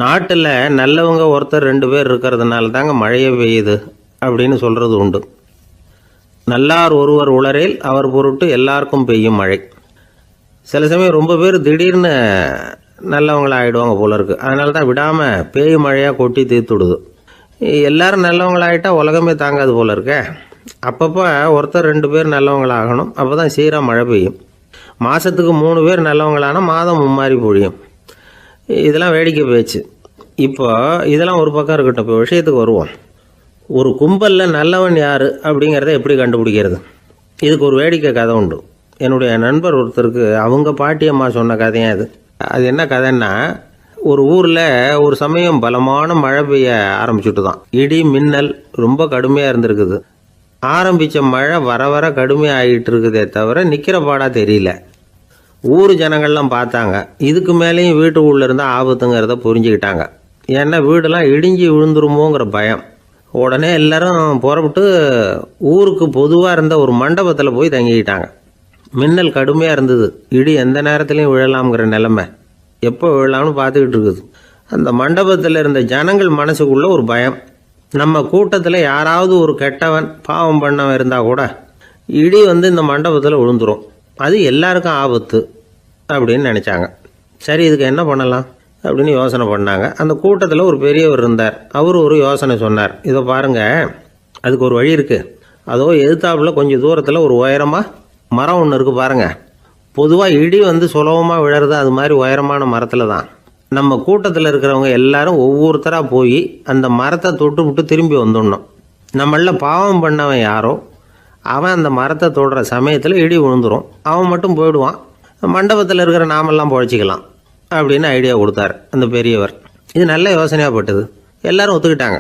நாட்டில் நல்லவங்க ஒருத்தர் 2 பேர் இருக்கிறதுனால தாங்க மழையே பெய்யுது அப்படின்னு சொல்கிறது உண்டு. நல்லார் ஒருவர் உளரேல் அவர் பொருட்டு எல்லாருக்கும் பெய்யும் மழை. சில சமயம் ரொம்ப பேர் திடீர்னு நல்லவங்களாகிடுவாங்க போல இருக்குது. அதனால தான் விடாமல் பேய் மழையாக கொட்டி தீர்த்துடுது. எல்லாரும் நல்லவங்களாகிட்டால் உலகமே தாங்காது போல இருக்க. அப்பப்போ ஒருத்தர் 2 பேர் நல்லவங்களாகணும். அப்போ தான் சீராக மழை பெய்யும். மாதத்துக்கு 3 பேர் நல்லவங்களானால் மாதம் மும்மாரி பொழியும். இதெல்லாம் வேடிக்கை பேச்சு. இப்போ இதெல்லாம் ஒரு பக்கம் இருக்கட்டும். இப்போ விஷயத்துக்கு வருவோம். ஒரு கும்பலில் நல்லவன் யார் அப்படிங்கிறத எப்படி கண்டுபிடிக்கிறது? இதுக்கு ஒரு வேடிக்கை கதை உண்டு. என்னுடைய நண்பர் ஒருத்தருக்கு அவங்க பாட்டியம்மா சொன்ன கதையாக அது. அது என்ன கதைன்னா, ஒரு ஊரில் ஒரு சமயம் பலமான மழை பெய்ய ஆரம்பிச்சுட்டு தான். இடி மின்னல் ரொம்ப கடுமையாக இருந்திருக்குது. ஆரம்பித்த மழை வர வர கடுமையாக ஆகிட்டு இருக்குதே தவிர நிற்கிற பாடாக தெரியல. ஊர் ஜனங்கள்லாம் பார்த்தாங்க. இதுக்கு மேலேயும் வீட்டுக்குள்ளே இருந்தால் ஆபத்துங்கிறத புரிஞ்சுக்கிட்டாங்க. ஏன்னா வீடெல்லாம் இடிஞ்சி விழுந்துருமோங்கிற பயம். உடனே எல்லாரும் புறப்பட்டு ஊருக்கு பொதுவாக இருந்த ஒரு மண்டபத்தில் போய் தங்கிக்கிட்டாங்க. மின்னல் கடுமையாக இருந்தது. இடி எந்த நேரத்துலையும் விழலாம்ங்கிற நிலைமை. எப்போ விழலாம்னு பார்த்துக்கிட்டு இருக்குது. அந்த மண்டபத்தில் இருந்த ஜனங்கள் மனசுக்குள்ளே ஒரு பயம். நம்ம கூட்டத்தில் யாராவது ஒரு கெட்டவன் பாவம் பண்ணவன் இருந்தால் கூட இடி இந்த மண்டபத்தில் விழுந்துரும். அது எல்லாருக்கும் ஆபத்து அப்படின்னு நினச்சாங்க. சரி, இதுக்கு என்ன பண்ணலாம் அப்படின்னு யோசனை பண்ணாங்க. அந்த கூட்டத்தில் ஒரு பெரியவர் இருந்தார். அவர் ஒரு யோசனை சொன்னார். இதை பாருங்கள், அதுக்கு ஒரு வழி இருக்குது. அதோ எதிர்த்தாப்புல கொஞ்சம் தூரத்தில் ஒரு உயரமாக மரம் ஒன்று இருக்குது பாருங்கள். பொதுவாக இடி சுலபமாக விழறது அது மாதிரி உயரமான மரத்தில் தான். நம்ம கூட்டத்தில் இருக்கிறவங்க எல்லாரும் ஒவ்வொருத்தராக போய் அந்த மரத்தை தொட்டு விட்டு திரும்பி வந்துடணும். நம்மள பாவம் பண்ணவன் யாரோ அவன் அந்த மரத்தை தொடுற சமயத்தில் இடி விழுந்துடும். அவன் மட்டும் போயிடுவான். மண்டபத்தில் இருக்கிற நாமெல்லாம் பொழைச்சிக்கலாம் அப்படின்னு ஐடியா கொடுத்தார் அந்த பெரியவர். இது நல்ல யோசனையாக பட்டது. எல்லாரும் ஒத்துக்கிட்டாங்க.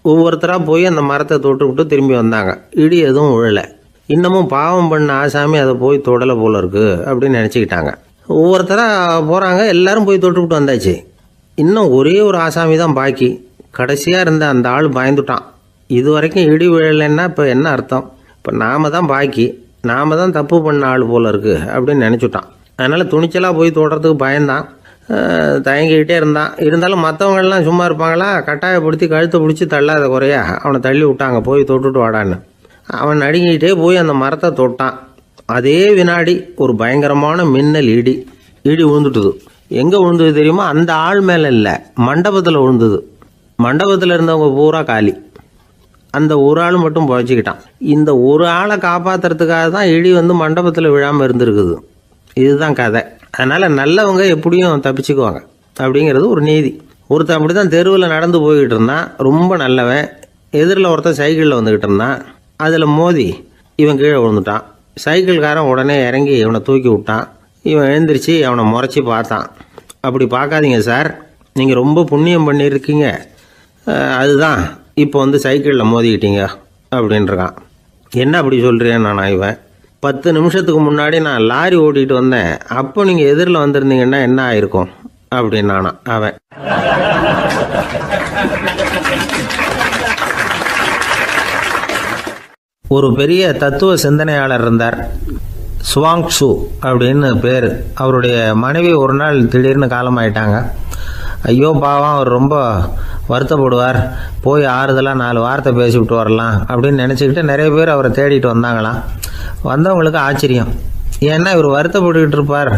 ஒவ்வொருத்தராக போய் அந்த மரத்தை தொட்டு விட்டு திரும்பி வந்தாங்க. இடி எதுவும் விழலை. இன்னமும் பாவம் பண்ண ஆசாமி அதை போய் தொடலை போல இருக்குது அப்படின்னு நினச்சிக்கிட்டாங்க. ஒவ்வொருத்தராக போகிறாங்க. எல்லாரும் போய் தொட்டு விட்டு வந்தாச்சு. இன்னும் ஒரே ஒரு ஆசாமி தான் பாக்கி. கடைசியாக இருந்த அந்த ஆள் பயந்துட்டான். இது வரைக்கும் இடி விழலைன்னா இப்போ என்ன அர்த்தம்? இப்போ நாம் தான் பாக்கி, நாம் தான் தப்பு பண்ண ஆள் போல இருக்குது அப்படின்னு நினச்சிட்டான். அதனால் துணிச்சலாக போய் தொடுறதுக்கு பயந்தான். தயங்கிக்கிட்டே இருந்தான். இருந்தாலும் மற்றவங்கள்லாம் சும்மா இருப்பாங்களா? கட்டாயப்படுத்தி கழுத்தை பிடிச்சி தள்ளாத குறையா அவனை தள்ளி விட்டாங்க. போய் தொட்டுட்டு வாடான்னு. அவன் நடுங்கிக்கிட்டே போய் அந்த மரத்தை தொட்டான். அதே வினாடி ஒரு பயங்கரமான மின்னல் இடி விழுந்துட்டுது. எங்கே விழுந்தது தெரியுமா? அந்த ஆள் மேலே இல்லை, மண்டபத்தில் விழுந்தது. மண்டபத்தில் இருந்தவங்க பூரா காலி. அந்த ஒரு ஆள் மட்டும் புழைச்சிக்கிட்டான். இந்த ஒரு ஆளை காப்பாற்றுறதுக்காக தான் இடி மண்டபத்தில் விழாமல் இருந்திருக்குது. இதுதான் கதை. அதனால் நல்லவங்க எப்படியும் தப்பிச்சுக்குவாங்க அப்படிங்கிறது ஒரு நீதி. ஒருத்தன் அப்படி தான் தெருவில் நடந்து போய்கிட்டு இருந்தான். ரொம்ப நல்லவன். எதிரில் ஒருத்தன் சைக்கிளில் வந்துக்கிட்டு இருந்தான். அதில் மோதி இவன் கீழே விழுந்துட்டான். சைக்கிள்காரன் உடனே இறங்கி இவனை தூக்கி விட்டான். இவன் எழுந்திரிச்சு அவனை முறைச்சி பார்த்தான். அப்படி பார்க்காதீங்க சார், நீங்கள் ரொம்ப புண்ணியம் பண்ணியிருக்கீங்க. அதுதான் இப்போ சைக்கிளில் மோதிக்கிட்டீங்க அப்படின்றான். என்ன அப்படி சொல்கிறேன் நான்? இவன் 10 நிமிஷத்துக்கு முன்னாடி நான் லாரி ஓட்டிகிட்டு வந்தேன். அப்போ நீங்கள் எதிரில் வந்திருந்தீங்கன்னா என்ன ஆயிருக்கும் அப்படின்னானா அவன். ஒரு பெரிய தத்துவ சிந்தனையாளர் இருந்தார். சுவாங் சு அப்படின்னு பேர். அவருடைய மனைவி ஒரு நாள் திடீர்னு காலமாயிட்டாங்க. ஐயோ பாவம், அவர் ரொம்ப வருத்தப்படுவார். போய் ஆறுதலாக 4 வார்த்தை பேசிவிட்டு வரலாம் அப்படின்னு நினச்சிக்கிட்டு நிறைய பேர் அவரை தேடிட்டு வந்தாங்களாம். வந்தவங்களுக்கு ஆச்சரியம். ஏன்னா இவர் வருத்தப்பட்டுக்கிட்டு இருப்பார்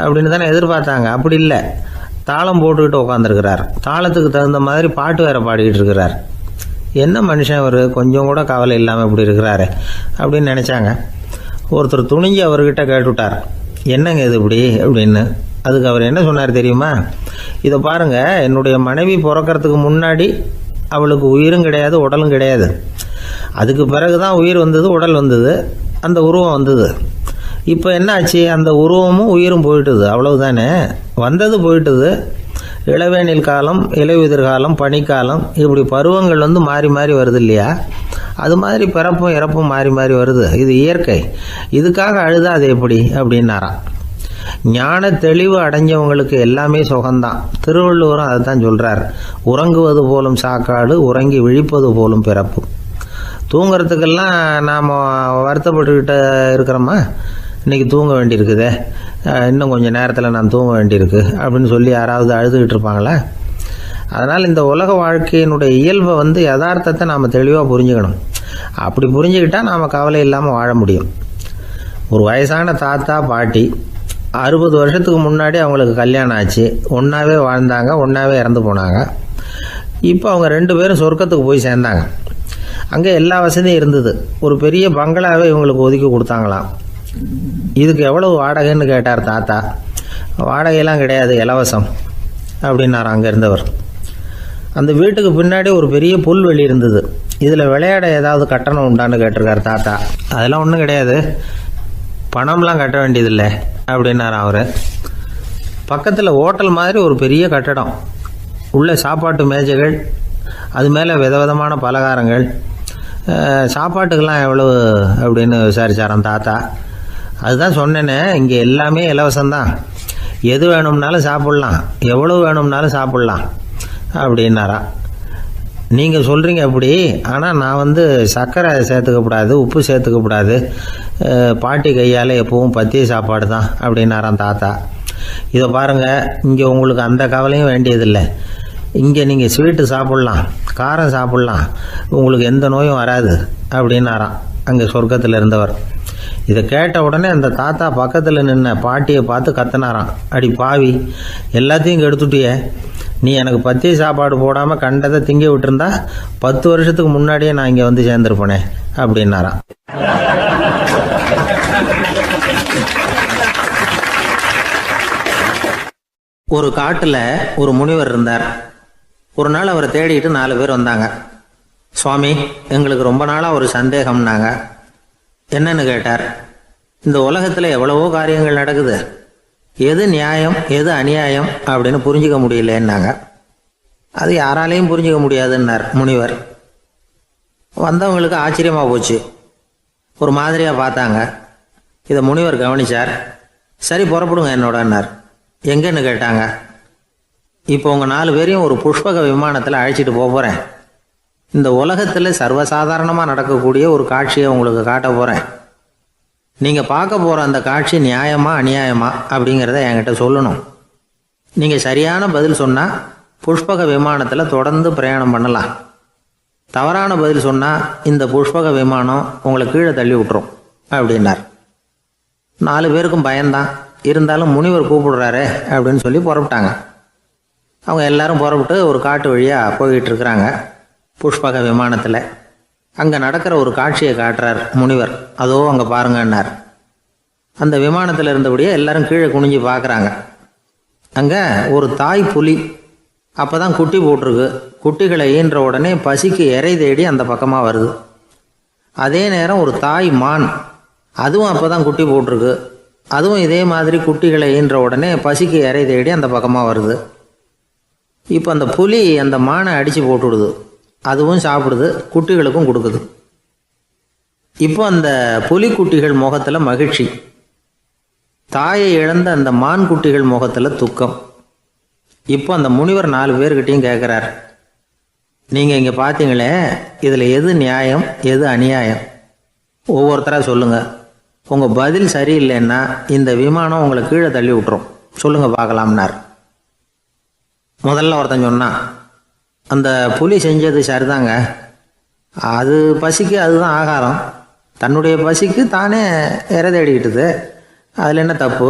அப்படின்னு தானே எதிர்பார்த்தாங்க. அப்படி இல்லை, தாளம் போட்டுக்கிட்டு உட்காந்துருக்கிறார். தாளத்துக்கு தகுந்த மாதிரி பாட்டு வேற பாடிக்கிட்டு இருக்கிறார். என்ன மனுஷன் அவர், கொஞ்சம் கூட கவலை இல்லாமல் இப்படி இருக்கிறாரு அப்படின்னு நினச்சாங்க. ஒருத்தர் துணிஞ்சு அவர்கிட்ட கேட்டுவிட்டார், என்னங்க இது இப்படி அப்படின்னு. அதுக்கு அவர் என்ன சொன்னார் தெரியுமா? இதை பாருங்கள், என்னுடைய மனைவி பிறக்கிறதுக்கு முன்னாடி அவளுக்கு உயிரும் கிடையாது, உடலும் கிடையாது. அதுக்கு பிறகு தான் உயிர் வந்தது, உடல் வந்தது, அந்த உருவம் வந்தது. இப்போ என்ன ஆச்சு? அந்த உருவமும் உயிரும் போயிட்டுது, அவ்வளவுதானே. வந்தது போயிட்டுது. இளவேனில் காலம், இலையுதிர் காலம், பனிக்காலம், இப்படி பருவங்கள் மாறி மாறி வருது இல்லையா? அது மாதிரி பிறப்பும் இறப்பும் மாறி மாறி வருது. இது இயற்கை. இதுக்காக அழுதா அது எப்படி அப்படின்னாராம். ஞான தெளிவு அடைஞ்சவங்களுக்கு எல்லாமே சுகம்தான். திருவள்ளுவரும் அதை தான் சொல்கிறார். உறங்குவது போலும் சாக்காடு, உறங்கி விழிப்பது போலும் பிறப்பு. தூங்கிறதுக்கெல்லாம் நாம் வருத்தப்பட்டுக்கிட்ட இருக்கிறோமா? இன்றைக்கி தூங்க வேண்டியிருக்குதே, இன்னும் கொஞ்சம் நேரத்தில் நான் தூங்க வேண்டியிருக்கு அப்படின்னு சொல்லி யாராவது அழுதுகிட்டு இருப்பாங்களா? அதனால் இந்த உலக வாழ்க்கையினுடைய இயல்பை யதார்த்தத்தை நாம் தெளிவாக புரிஞ்சுக்கணும். அப்படி புரிஞ்சுக்கிட்டால் நாம் கவலை இல்லாமல் வாழ முடியும். ஒரு வயசான தாத்தா பாட்டி 60 வருஷத்துக்கு முன்னாடி அவங்களுக்கு கல்யாணம் ஆச்சு, ஒன்றாவே வாழ்ந்தாங்க, ஒன்றாவே இறந்து போனாங்க. இப்போ அவங்க 2 பேரும் சொர்க்கத்துக்கு போய் சேர்ந்தாங்க. அங்கே எல்லா வசதியும் இருந்தது. ஒரு பெரிய பங்களாவே இவங்களுக்கு ஒதுக்கி கொடுத்தாங்களாம். இதுக்கு எவ்வளவு வாடகைன்னு கேட்டார் தாத்தா. வாடகையெல்லாம் கிடையாது, இலவசம் அப்படின்னார் அங்கே இருந்தவர். அந்த வீட்டுக்கு பின்னாடி ஒரு பெரிய புல்வெளி இருந்தது. இதில் விளையாட ஏதாவது கட்டணம் உண்டான்னு கேட்டிருக்கார் தாத்தா. அதெல்லாம் ஒன்றும் கிடையாது, பணம்லாம் கட்ட வேண்டியதில்லை அப்படின்னார் அவர். பக்கத்தில் ஹோட்டல் மாதிரி ஒரு பெரிய கட்டடம், உள்ள சாப்பாட்டு மேஜைகள், அது மேலே விதவிதமான பலகாரங்கள். சாப்பாட்டுக்கெல்லாம் எவ்வளவு அப்படின்னு விசாரிச்சாராம் தாத்தா. அதுதான் சொன்னேனே, இங்கே எல்லாமே இலவசம்தான், எது வேணும்னாலும் சாப்பிட்லாம், எவ்வளவு வேணும்னாலும் சாப்பிட்லாம் அப்படின்னாரா. நீங்கள் சொல்கிறீங்க அப்படி, ஆனால் நான் சர்க்கரை சேர்த்துக்கக்கூடாது, உப்பு சேர்த்துக்கக்கூடாது, பாட்டி கையால் எப்பவும் பத்திய சாப்பாடு தான் அப்படின்னாராம் தாத்தா. இதை பாருங்கள், இங்கே உங்களுக்கு அந்த கவலையும் வேண்டியதில்லை. இங்கே நீங்கள் ஸ்வீட்டு சாப்பிட்லாம், காரம் சாப்பிட்லாம், உங்களுக்கு எந்த நோயும் வராது அப்படின்னாராம் அங்கே சொர்க்கத்தில் இருந்தவர். இதை கேட்ட உடனே அந்த தாத்தா பக்கத்தில் நின்ன பாட்டியை பார்த்து கத்தினாராம். அடி பாவி, எல்லாத்தையும் கெடுத்துட்டியே, நீ எனக்கு பத்திய சாப்பாடு போடாமல் கண்டதை திங்க விட்டுருந்தா 10 வருஷத்துக்கு முன்னாடியே நான் இங்கே சேர்ந்துருப்பேனே அப்படின்னாராம். ஒரு காட்டில் ஒரு முனிவர் இருந்தார். ஒரு நாள் அவரை தேடிட்டு 4 பேர் வந்தாங்க. சுவாமி, எங்களுக்கு ரொம்ப நாளாக ஒரு சந்தேகம்னாங்க. என்னன்னு கேட்டார். இந்த உலகத்தில் எவ்வளவோ காரியங்கள் நடக்குது, எது நியாயம் எது அநியாயம் அப்படின்னு புரிஞ்சிக்க முடியலன்னாங்க. அது யாராலையும் புரிஞ்சிக்க முடியாதுன்னார் முனிவர். வந்தவங்களுக்கு ஆச்சரியமாக போச்சு, ஒரு மாதிரியாக பார்த்தாங்க. இதை முனிவர் கவனிச்சார். சரி புறப்படுங்க என்னோடன்னார். எங்கன்னு கேட்டாங்க. இப்போ உங்கள் 4 பேரையும் ஒரு புஷ்பக விமானத்தில் அழைச்சிட்டு போகிறேன். இந்த உலகத்தில் சர்வசாதாரணமாக நடக்கக்கூடிய ஒரு காட்சியை உங்களுக்கு காட்ட போகிறேன். நீங்கள் பார்க்க போகிற அந்த காட்சி நியாயமா அநியாயமா அப்படிங்கிறத என்கிட்ட சொல்லணும். நீங்கள் சரியான பதில் சொன்னால் புஷ்பக விமானத்தில் தொடர்ந்து பிரயாணம் பண்ணலாம். தவறான பதில் சொன்னால் இந்த புஷ்பக விமானம் உங்களை கீழே தள்ளி விட்டுரும் அப்படின்னார். 4 பேருக்கும் பயம்தான், இருந்தாலும் முனிவர் கூப்பிடுறாரு அப்படின்னு சொல்லி புறப்பட்டாங்க. அவங்க எல்லாரும் புறப்பட்டு ஒரு காட்டு வழியாக போய்கிட்டு இருக்கிறாங்க புஷ்பக விமானத்தில். அங்கே நடக்கிற ஒரு காட்சியை காட்டுறார் முனிவர். அதோ அங்கே பாருங்கன்னார். அந்த விமானத்தில் இருந்தபடியே எல்லாரும் கீழே குனிஞ்சு பார்க்குறாங்க. அங்கே ஒரு தாய் புலி அப்போ தான் குட்டி போட்டிருக்கு. குட்டிகளை ஈன்ற உடனே பசிக்கு இறை தேடி அந்த பக்கமாக வருது. அதே நேரம் ஒரு தாய் மான், அதுவும் அப்போ தான் குட்டி போட்டிருக்கு. அதுவும் இதே மாதிரி குட்டிகளை ஈன்ற உடனே பசிக்கு இறை தேடி அந்த பக்கமாக வருது. இப்போ அந்த புலி அந்த மானை அடித்து போட்டுவிடுது, அதுவும் சாப்பிடுது, குட்டிகளுக்கும் கொடுக்குது. இப்போ அந்த புலிக்குட்டிகள் முகத்தில் மகிழ்ச்சி, தாயை இழந்த அந்த மான் குட்டிகள் முகத்தில் துக்கம். இப்போ அந்த முனிவர் 4 பேர்கிட்டையும் கேட்குறார், நீங்கள் இங்கே பார்த்தீங்களே, இதில் எது நியாயம் எது அநியாயம் ஒவ்வொருத்தராக சொல்லுங்கள். உங்கள் பதில் சரியில்லைன்னா இந்த விமானம் உங்களை கீழே தள்ளி விட்டுரும், சொல்லுங்கள் பார்க்கலாம்னார். முதல்ல ஒருத்தன் சொன்னான், அந்த புலி செஞ்சது சரிதாங்க, அது பசிக்கு அதுதான் ஆகாரம், தன்னுடைய பசிக்கு தானே இறை தேடிக்கிட்டுது, அதில் என்ன தப்பு,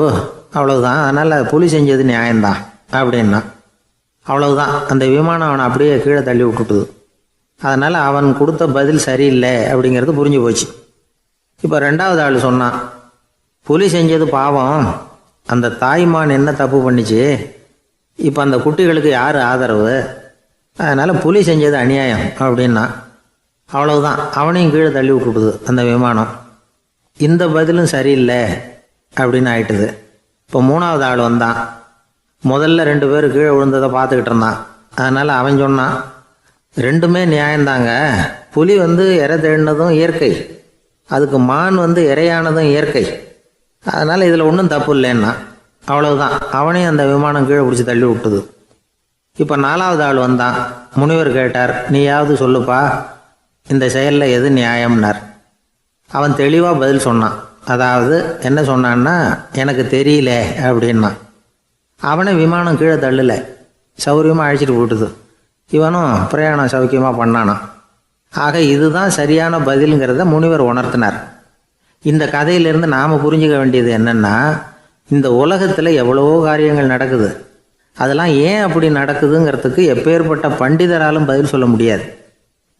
அவ்வளவுதான், அதனால் புலி செஞ்சது நியாயம்தான் அப்படின்னா. அவ்வளவுதான், அந்த விமானம் அவனை அப்படியே கீழே தள்ளி விட்டுட்டுது. அதனால் அவன் கொடுத்த பதில் சரியில்லை அப்படிங்கிறது புரிஞ்சு போச்சு. இப்போ 2வது ஆள் சொன்னான், புலி செஞ்சது பாவம், அந்த தாய்மான் என்ன தப்பு பண்ணிச்சு, இப்போ அந்த குட்டிகளுக்கு யார் ஆதரவு, அதனால் புலி செஞ்சது அநியாயம் அப்படின்னா. அவ்வளவுதான், அவனையும் கீழே தள்ளி விட்டுடுது அந்த விமானம். இந்த பதிலும் சரியில்லை அப்படின்னு ஆயிட்டுது. இப்போ 3வது ஆள் வந்தான். முதல்ல 2 பேர் கீழே விழுந்ததை பார்த்துக்கிட்டு இருந்தான். அதனால் அவன் சொன்னான், ரெண்டுமே நியாயந்தாங்க, புலி இறை தேடினதும் இயற்கை, அதுக்கு மான் இறையானதும் இயற்கை, அதனால் இதில் ஒன்றும் தப்பு இல்லைன்னா. அவ்வளவுதான், அவனையும் அந்த விமானம் கீழே பிடிச்சி தள்ளி விட்டுது. இப்போ 4வது ஆள் வந்தான். முனிவர் கேட்டார், நீயாவது சொல்லுப்பா, இந்த செயலில் எது நியாயம்னார். அவன் தெளிவாக பதில் சொன்னான். அதாவது என்ன சொன்னான்னா, எனக்கு தெரியல அப்படின்னா. அவனை விமானம் கீழே தள்ளலை, சௌரியமாக அழைச்சிட்டு போட்டுது. இவனும் பிரயாணம் சௌக்கியமாக பண்ணானான். ஆக இதுதான் சரியான பதிலுங்கிறத முனிவர் உணர்த்தினார். இந்த கதையிலிருந்து நாம் புரிஞ்சுக்க வேண்டியது என்னென்னா, இந்த உலகத்தில் எவ்வளவோ காரியங்கள் நடக்குது. அதெல்லாம் ஏன் அப்படி நடக்குதுங்கிறதுக்கு எப்பேற்பட்ட பண்டிதராலும் பதில் சொல்ல முடியாது.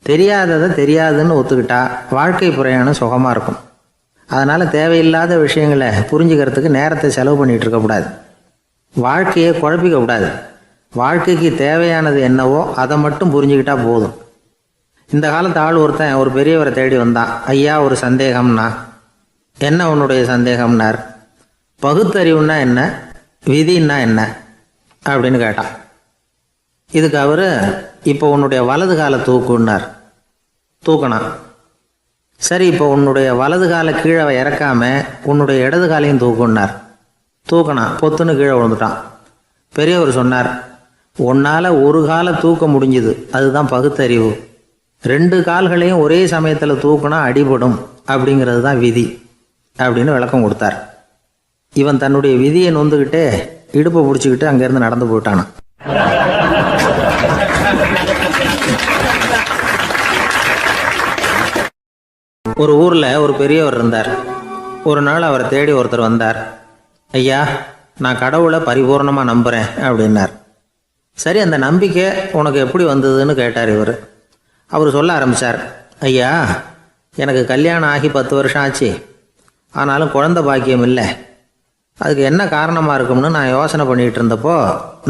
தெரியாததை தெரியாதுன்னு ஒத்துக்கிட்டா வாழ்க்கை பிரயாணம் சுகமாக இருக்கும். அதனால் தேவையில்லாத விஷயங்களை புரிஞ்சுக்கிறதுக்கு நேரத்தை செலவு பண்ணிகிட்டு இருக்கக்கூடாது. வாழ்க்கையை குழப்பிக்கக்கூடாது. வாழ்க்கைக்கு தேவையானது என்னவோ அதை மட்டும் புரிஞ்சுக்கிட்டா போதும். இந்த காலத்து ஆள் ஒருத்தன் ஒரு பெரியவரை தேடி வந்தான். ஐயா, ஒரு சந்தேகம்னா. என்ன உன்னுடைய சந்தேகம்னார். பகுத்தறிவுன்னா என்ன, விதின்னா என்ன அப்படின்னு கேட்டான். இதுக்கு அவர், இப்போ உன்னுடைய வலது காலை தூக்குன்னார். தூக்கினான். சரி, இப்போ உன்னுடைய வலது காலை கீழே இறக்காம உன்னுடைய இடது காலையும் தூக்குன்னார். தூக்கினான். பொத்துன்னு கீழே விழுந்துட்டான். பெரியவர் சொன்னார், உன்னால் ஒரு காலை தூக்க முடிஞ்சுது, அதுதான் பகுத்தறிவு. 2 கால்களையும் ஒரே சமயத்தில் தூக்குனா அடிபடும், அப்படிங்கிறது தான் விதி அப்படின்னு விளக்கம் கொடுத்தார். இவன் தன்னுடைய விதியை நொந்துக்கிட்டே இடுப்பை பிடிச்சிக்கிட்டு அங்கேருந்து நடந்து போயிட்டானான். ஒரு ஊரில் ஒரு பெரியவர் இருந்தார். ஒரு நாள் அவரை தேடி ஒருத்தர் வந்தார். ஐயா, நான் கடவுளை பரிபூர்ணமாக நம்புகிறேன் அப்படின்னார். சரி, அந்த நம்பிக்கை உனக்கு எப்படி வந்ததுன்னு கேட்டார் இவர். அவர் சொல்ல ஆரம்பித்தார். ஐயா, எனக்கு கல்யாணம் ஆகி 10 வருஷம் ஆச்சு. ஆனாலும் குழந்தை பாக்கியம் இல்லை. அதுக்கு என்ன காரணமாக இருக்கும்னு நான் யோசனை பண்ணிகிட்டு இருந்தப்போ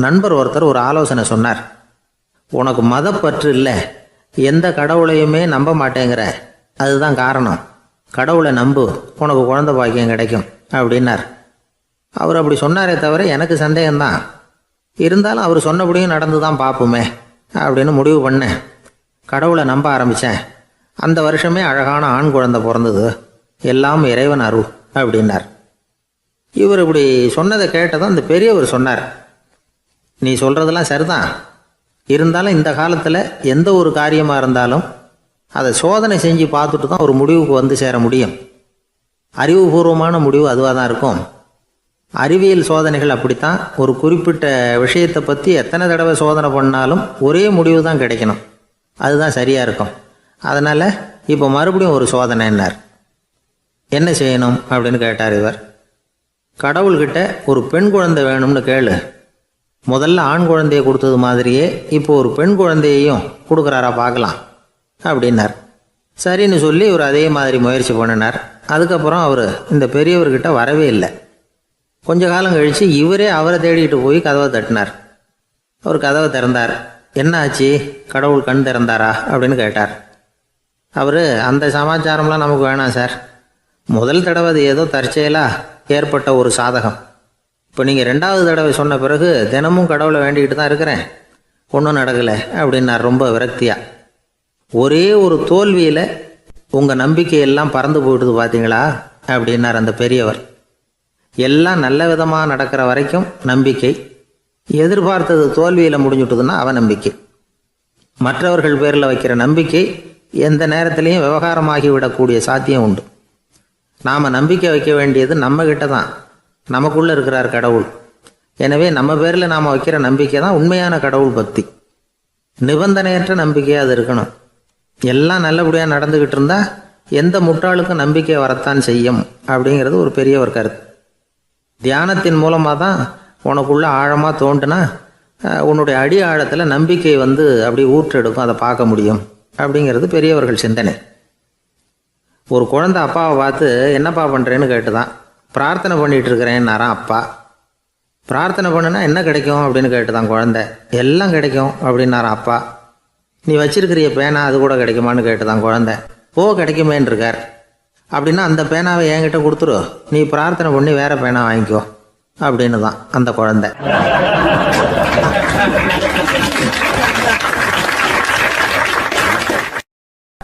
நண்பர் ஒருத்தர் ஒரு ஆலோசனை சொன்னார். உனக்கு மதப்பற்று இல்லை, எந்த கடவுளையுமே நம்ப மாட்டேங்கிற, அதுதான் காரணம். கடவுளை நம்பு, உனக்கு குழந்தை பாக்கியம் கிடைக்கும் அப்படின்னார். அவர் அப்படி சொன்னாரே தவிர எனக்கு சந்தேகம்தான். இருந்தாலும் அவர் சொன்னபடியும் நடந்து தான் பார்ப்போமே அப்படின்னு முடிவு பண்ணேன். கடவுளை நம்ப ஆரம்பித்தேன். அந்த வருஷமே அழகான ஆண் குழந்தை பிறந்தது. எல்லாம் இறைவன் அருள் அப்படின்னார். இவர் இப்படி சொன்னதை கேட்டதும் அந்த பெரியவர் சொன்னார், நீ சொல்கிறதெல்லாம் சரிதான். இருந்தாலும் இந்த காலத்தில் எந்த ஒரு காரியமாக இருந்தாலும் அதை சோதனை செஞ்சு பார்த்துட்டு தான் ஒரு முடிவுக்கு வந்து சேர முடியும். அறிவுபூர்வமான முடிவு அதுவாக தான் இருக்கும். அறிவியல் சோதனைகள் அப்படித்தான். ஒரு குறிப்பிட்ட விஷயத்தை பற்றி எத்தனை தடவை சோதனை பண்ணாலும் ஒரே முடிவு தான் கிடைக்கணும். அதுதான் சரியாக இருக்கும். அதனால் இப்போ மறுபடியும் ஒரு சோதனைன்னார். என்ன செய்யணும் அப்படின்னு கேட்டார் இவர். கடவுள்கிட்ட ஒரு பெண் குழந்தை வேணும்னு கேளு. முதல்ல ஆண் குழந்தையை கொடுத்தது மாதிரியே இப்போ ஒரு பெண் குழந்தையையும் கொடுக்குறாரா பார்க்கலாம் அப்படின்னார். சரின்னு சொல்லி இவர் அதே மாதிரி முயற்சி பண்ணினார். அதுக்கப்புறம் அவர் இந்த பெரியவர்கிட்ட வரவே இல்லை. கொஞ்ச காலம் கழித்து இவரே அவரை தேடிட்டு போய் கதவை தட்டினார். அவர் கதவை திறந்தார். என்ன ஆச்சு, கடவுள் கண் திறந்தாரா அப்படின்னு கேட்டார். அவர், அந்த சமாச்சாரம்லாம் நமக்கு வேணாம் சார். முதல் தடவை அது ஏதோ தற்செயலாக ஏற்பட்ட ஒரு சாதகம். இப்போ நீங்கள் 2வது தடவை சொன்ன பிறகு தினமும் கடவுளை வேண்டிக்கிட்டு தான் இருக்கிறேன், ஒன்றும் நடக்கலை அப்படின்னார் ரொம்ப விரக்தியாக. ஒரே ஒரு தோல்வியில் உங்கள் நம்பிக்கையெல்லாம் பறந்து போயிடுது பார்த்தீங்களா அப்படின்னார் அந்த பெரியவர். எல்லாம் நல்ல விதமாக நடக்கிற வரைக்கும் நம்பிக்கை, எதிர்பார்த்தது தோல்வியில் முடிஞ்சுட்டுதுன்னா அவநம்பிக்கை. மற்றவர்கள் பேரில் வைக்கிற நம்பிக்கை எந்த நேரத்திலையும் விவகாரமாகி விடக்கூடிய சாத்தியம் உண்டு. நாம் நம்பிக்கை வைக்க வேண்டியது நம்மக்கிட்ட தான். நமக்குள்ளே இருக்கிறார் கடவுள். எனவே நம்ம பேரில் நாம் வைக்கிற நம்பிக்கை தான் உண்மையான கடவுள் பக்தி. நிபந்தனையற்ற நம்பிக்கையாக அது இருக்கணும். எல்லாம் நல்லபடியாக நடந்துக்கிட்டு இருந்தால் எந்த முட்டாளுக்கும் நம்பிக்கை வரத்தான் செய்யும் அப்படிங்கிறது ஒரு பெரிய ஒரு கருத்து. தியானத்தின் மூலமாக தான் உனக்குள்ள ஆழமாக தோண்டுனா உன்னுடைய அடி ஆழத்தில் நம்பிக்கை வந்து அப்படி ஊற்றெடுக்கும், அதை பார்க்க முடியும் அப்படிங்கிறது பெரியவர்கள் சிந்தனை. ஒரு குழந்தை அப்பாவை பார்த்து என்னப்பா பண்ணுறேன்னு கேட்டுதான். பிரார்த்தனை பண்ணிகிட்டு இருக்கிறேன்னாரான் அப்பா. பிரார்த்தனை பண்ணுனா என்ன கிடைக்கும் அப்படின்னு கேட்டுதான் குழந்தை. எல்லாம் கிடைக்கும் அப்படின்னாரான் அப்பா. நீ வச்சிருக்கிறிய பேனா அது கூட கிடைக்குமான்னு கேட்டுதான் குழந்தை. கிடைக்குமேன்னு இருக்கார். அப்படின்னா அந்த பேனாவை என்கிட்ட கொடுத்துரு, நீ பிரார்த்தனை பண்ணி வேற பேனா வாங்கிக்கோ அப்படின்னு தான் அந்த குழந்தை.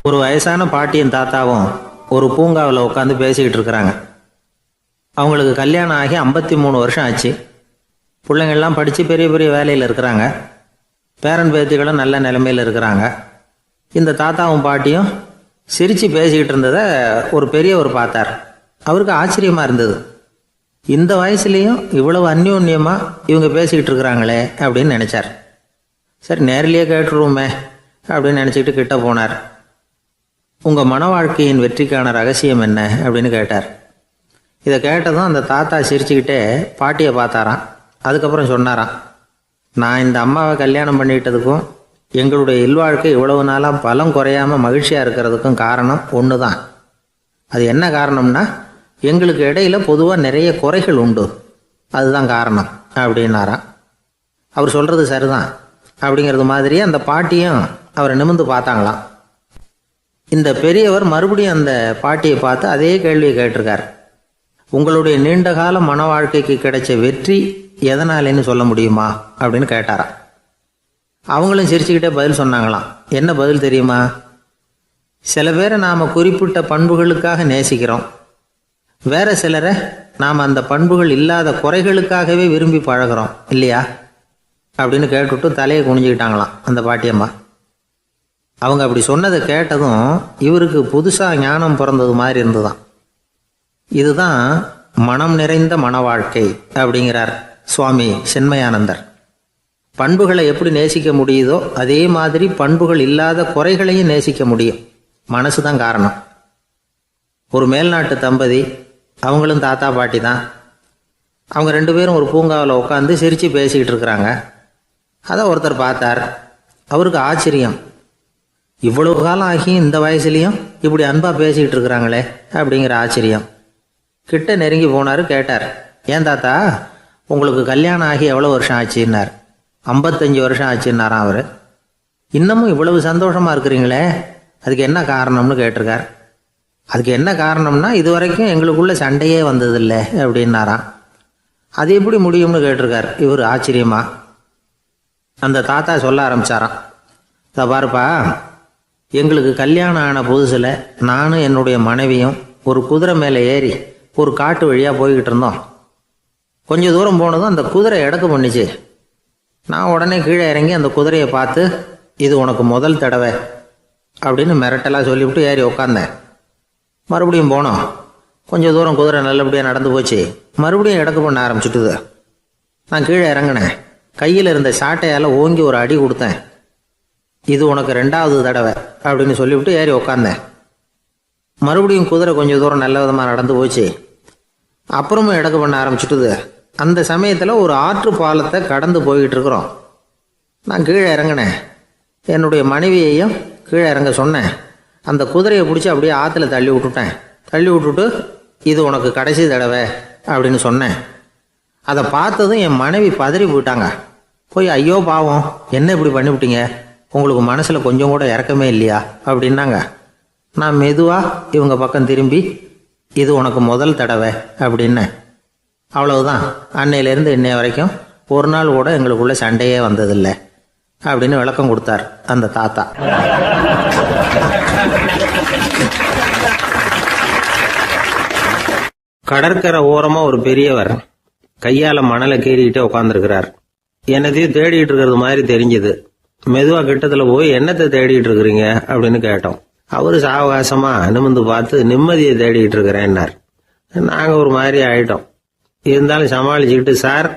ஒரு வயசான பாட்டியும் தாத்தாவும் ஒரு பூங்காவில் உட்காந்து பேசிக்கிட்டு இருக்கிறாங்க. அவங்களுக்கு கல்யாணம் ஆகி 53 வருஷம் ஆச்சு. பிள்ளைங்கள்லாம் படித்து பெரிய பெரிய வேலையில் இருக்கிறாங்க. பேரன் பேத்திகளும் நல்ல நிலைமையில் இருக்கிறாங்க. இந்த தாத்தாவும் பாட்டியும் சிரித்து பேசிக்கிட்டு இருந்ததை ஒரு பெரியவர் பார்த்தார். அவருக்கு ஆச்சரியமாக இருந்தது. இந்த வயசுலேயும் இவ்வளவு அந்யோன்யமாக இவங்க பேசிக்கிட்டு இருக்கிறாங்களே அப்படின்னு நினச்சார். சரி நேரிலேயே கேட்டுருவோமே அப்படின்னு நினச்சிக்கிட்டு கிட்ட போனார். உங்கள் மன வாழ்க்கையின் வெற்றிக்கான ரகசியம் என்ன அப்படின்னு கேட்டார். இதை கேட்டதும் அந்த தாத்தா சிரிச்சுக்கிட்டே பாட்டியை பார்த்தாராம். அதுக்கப்புறம் சொன்னாராம், நான் இந்த அம்மாவை கல்யாணம் பண்ணிக்கிட்டதுக்கும் எங்களுடைய இல்வாழ்க்கை இவ்வளவு நாளாக பலம் குறையாமல் மகிழ்ச்சியாக இருக்கிறதுக்கும் காரணம் ஒன்று தான். அது என்ன காரணம்னா, எங்களுக்கு இடையில பொதுவாக நிறைய குறைகள் உண்டு, அதுதான் காரணம் அப்படின்னாராம். அவர் சொல்கிறது சரிதான் அப்படிங்கிறது மாதிரியே அந்த பாட்டியும் அவரை நிமிர்ந்து பார்த்தாங்களாம். இந்த பெரியவர் மறுபடியும் அந்த பாட்டியை பார்த்து அதே கேள்வியை கேட்டிருக்கார். உங்களுடைய நீண்டகால மன வாழ்க்கைக்கு கிடைச்ச வெற்றி எதனாலேன்னு சொல்ல முடியுமா அப்படின்னு கேட்டாராம். அவங்களும் சிரிச்சுக்கிட்டே பதில் சொன்னாங்களாம். என்ன பதில் தெரியுமா? சில பேரை நாம் குறிப்பிட்ட பண்புகளுக்காக நேசிக்கிறோம், வேற சிலரை நாம் அந்த பண்புகள் இல்லாத குறைகளுக்காகவே விரும்பி பழகிறோம் இல்லையா அப்படின்னு கேட்டுவிட்டு தலையை குனிஞ்சுக்கிட்டாங்களாம் அந்த பாட்டியம்மா. அவங்க அப்படி சொன்னதை கேட்டதும் இவருக்கு புதுசாக ஞானம் பிறந்தது மாதிரி இருந்துதான். இதுதான் மனம் நிறைந்த மன வாழ்க்கை அப்படிங்கிறார் சுவாமி சின்மயானந்தர். பண்புகளை எப்படி நேசிக்க முடியுதோ அதே மாதிரி பண்புகள் இல்லாத குறைகளையும் நேசிக்க முடியும். மனசு தான் காரணம். ஒரு மேல்நாட்டு தம்பதி, அவங்களும் தாத்தா பாட்டி தான். அவங்க 2 பேரும் ஒரு பூங்காவில் உட்காந்து சிரித்து பேசிக்கிட்டு இருக்கிறாங்க. அதை ஒருத்தர் பார்த்தார். அவருக்கு ஆச்சரியம், இவ்வளவு காலம் ஆகி இந்த வயசுலேயும் இப்படி அன்பாக பேசிக்கிட்டு இருக்கிறாங்களே அப்படிங்கிற ஆச்சரியம். கிட்ட நெருங்கி போனார். கேட்டார், ஏன் தாத்தா உங்களுக்கு கல்யாணம் ஆகி எவ்வளோ வருஷம் ஆச்சுன்னார். 55 வருஷம் ஆச்சுன்னாராம் அவர். இன்னமும் இவ்வளவு சந்தோஷமாக இருக்கிறீங்களே, அதுக்கு என்ன காரணம்னு கேட்டிருக்கார். அதுக்கு என்ன காரணம்னா, இது வரைக்கும் எங்களுக்குள்ள சண்டையே வந்ததில்லை அப்படின்னாராம். அது எப்படி முடியும்னு கேட்டிருக்கார் இவர் ஆச்சரியமா. அந்த தாத்தா சொல்ல ஆரம்பிச்சாராம், இதை பாருப்பா, எங்களுக்கு கல்யாணம் ஆன புதுசில் நானும் என்னுடைய மனைவியும் ஒரு குதிரை மேலே ஏறி ஒரு காட்டு வழியாக போய்கிட்டு இருந்தோம். கொஞ்சம் தூரம் போனதும் அந்த குதிரை எடக்கு பண்ணிச்சு. நான் உடனே கீழே இறங்கி அந்த குதிரையை பார்த்து, இது உனக்கு முதல் தடவை அப்படின்னு மிரட்டலாக சொல்லிவிட்டு ஏறி உக்காந்தேன். மறுபடியும் போனோம். கொஞ்சம் தூரம் குதிரை நல்லபடியாக நடந்து போச்சு. மறுபடியும் எடக்கு பண்ண ஆரம்பிச்சுட்டுது. நான் கீழே இறங்கினேன். கையில் இருந்த சாட்டையால் ஓங்கி ஒரு அடி கொடுத்தேன். இது உனக்கு 2வது தடவை அப்படின்னு சொல்லிவிட்டு ஏறி உக்காந்தேன். மறுபடியும் குதிரை கொஞ்சம் தூரம் நல்ல விதமாக நடந்து போச்சு. அப்புறமும் எடக்கு பண்ண ஆரம்பிச்சுட்டுது. அந்த சமயத்தில் ஒரு ஆற்று பாலத்தை கடந்து போய்கிட்டு இருக்கிறோம். நான் கீழே இறங்கினேன். என்னுடைய மனைவியையும் கீழே இறங்க சொன்னேன். அந்த குதிரையை பிடிச்சி அப்படியே ஆற்றுல தள்ளி விட்டுட்டேன். தள்ளி விட்டுட்டு, இது உனக்கு கடைசி தடவை அப்படின்னு சொன்னேன். அதை பார்த்ததும் என் மனைவி பதறி போயிட்டாங்க. போய், ஐயோ பாவம், என்ன இப்படி பண்ணிவிட்டீங்க, உங்களுக்கு மனசில் கொஞ்சம் கூட இறக்கமே இல்லையா அப்படின்னாங்க. நான் மெதுவாக இவங்க பக்கம் திரும்பி, இது உனக்கு முதல் தடவை அப்படின்னேன். அவ்வளவுதான். அன்னையிலேருந்து இன்னைய வரைக்கும் ஒரு நாள் கூட எங்களுக்குள்ள சண்டையே வந்ததில்லை அப்படின்னு விளக்கம் கொடுத்தார் அந்த தாத்தா. கடற்கரை ஓரமாக ஒரு பெரியவர் கையால் மணலை கீறிக்கிட்டே உட்காந்துருக்கிறார். என்னத்தையும் தேடிட்டு இருக்கிறது மாதிரி தெரிஞ்சுது. மெதுவாக கிட்டத்தில் போய், என்னத்தை தேடிட்டு இருக்கிறீங்க அப்படின்னு கேட்டோம். அவரு சாவகாசமா நிமிர்ந்து பார்த்து, நிம்மதியை தேடிட்டு இருக்கிறேன்னார். நாங்கள் ஒரு மாதிரி ஆயிட்டோம். இருந்தாலும் சமாளிச்சுக்கிட்டு, சார்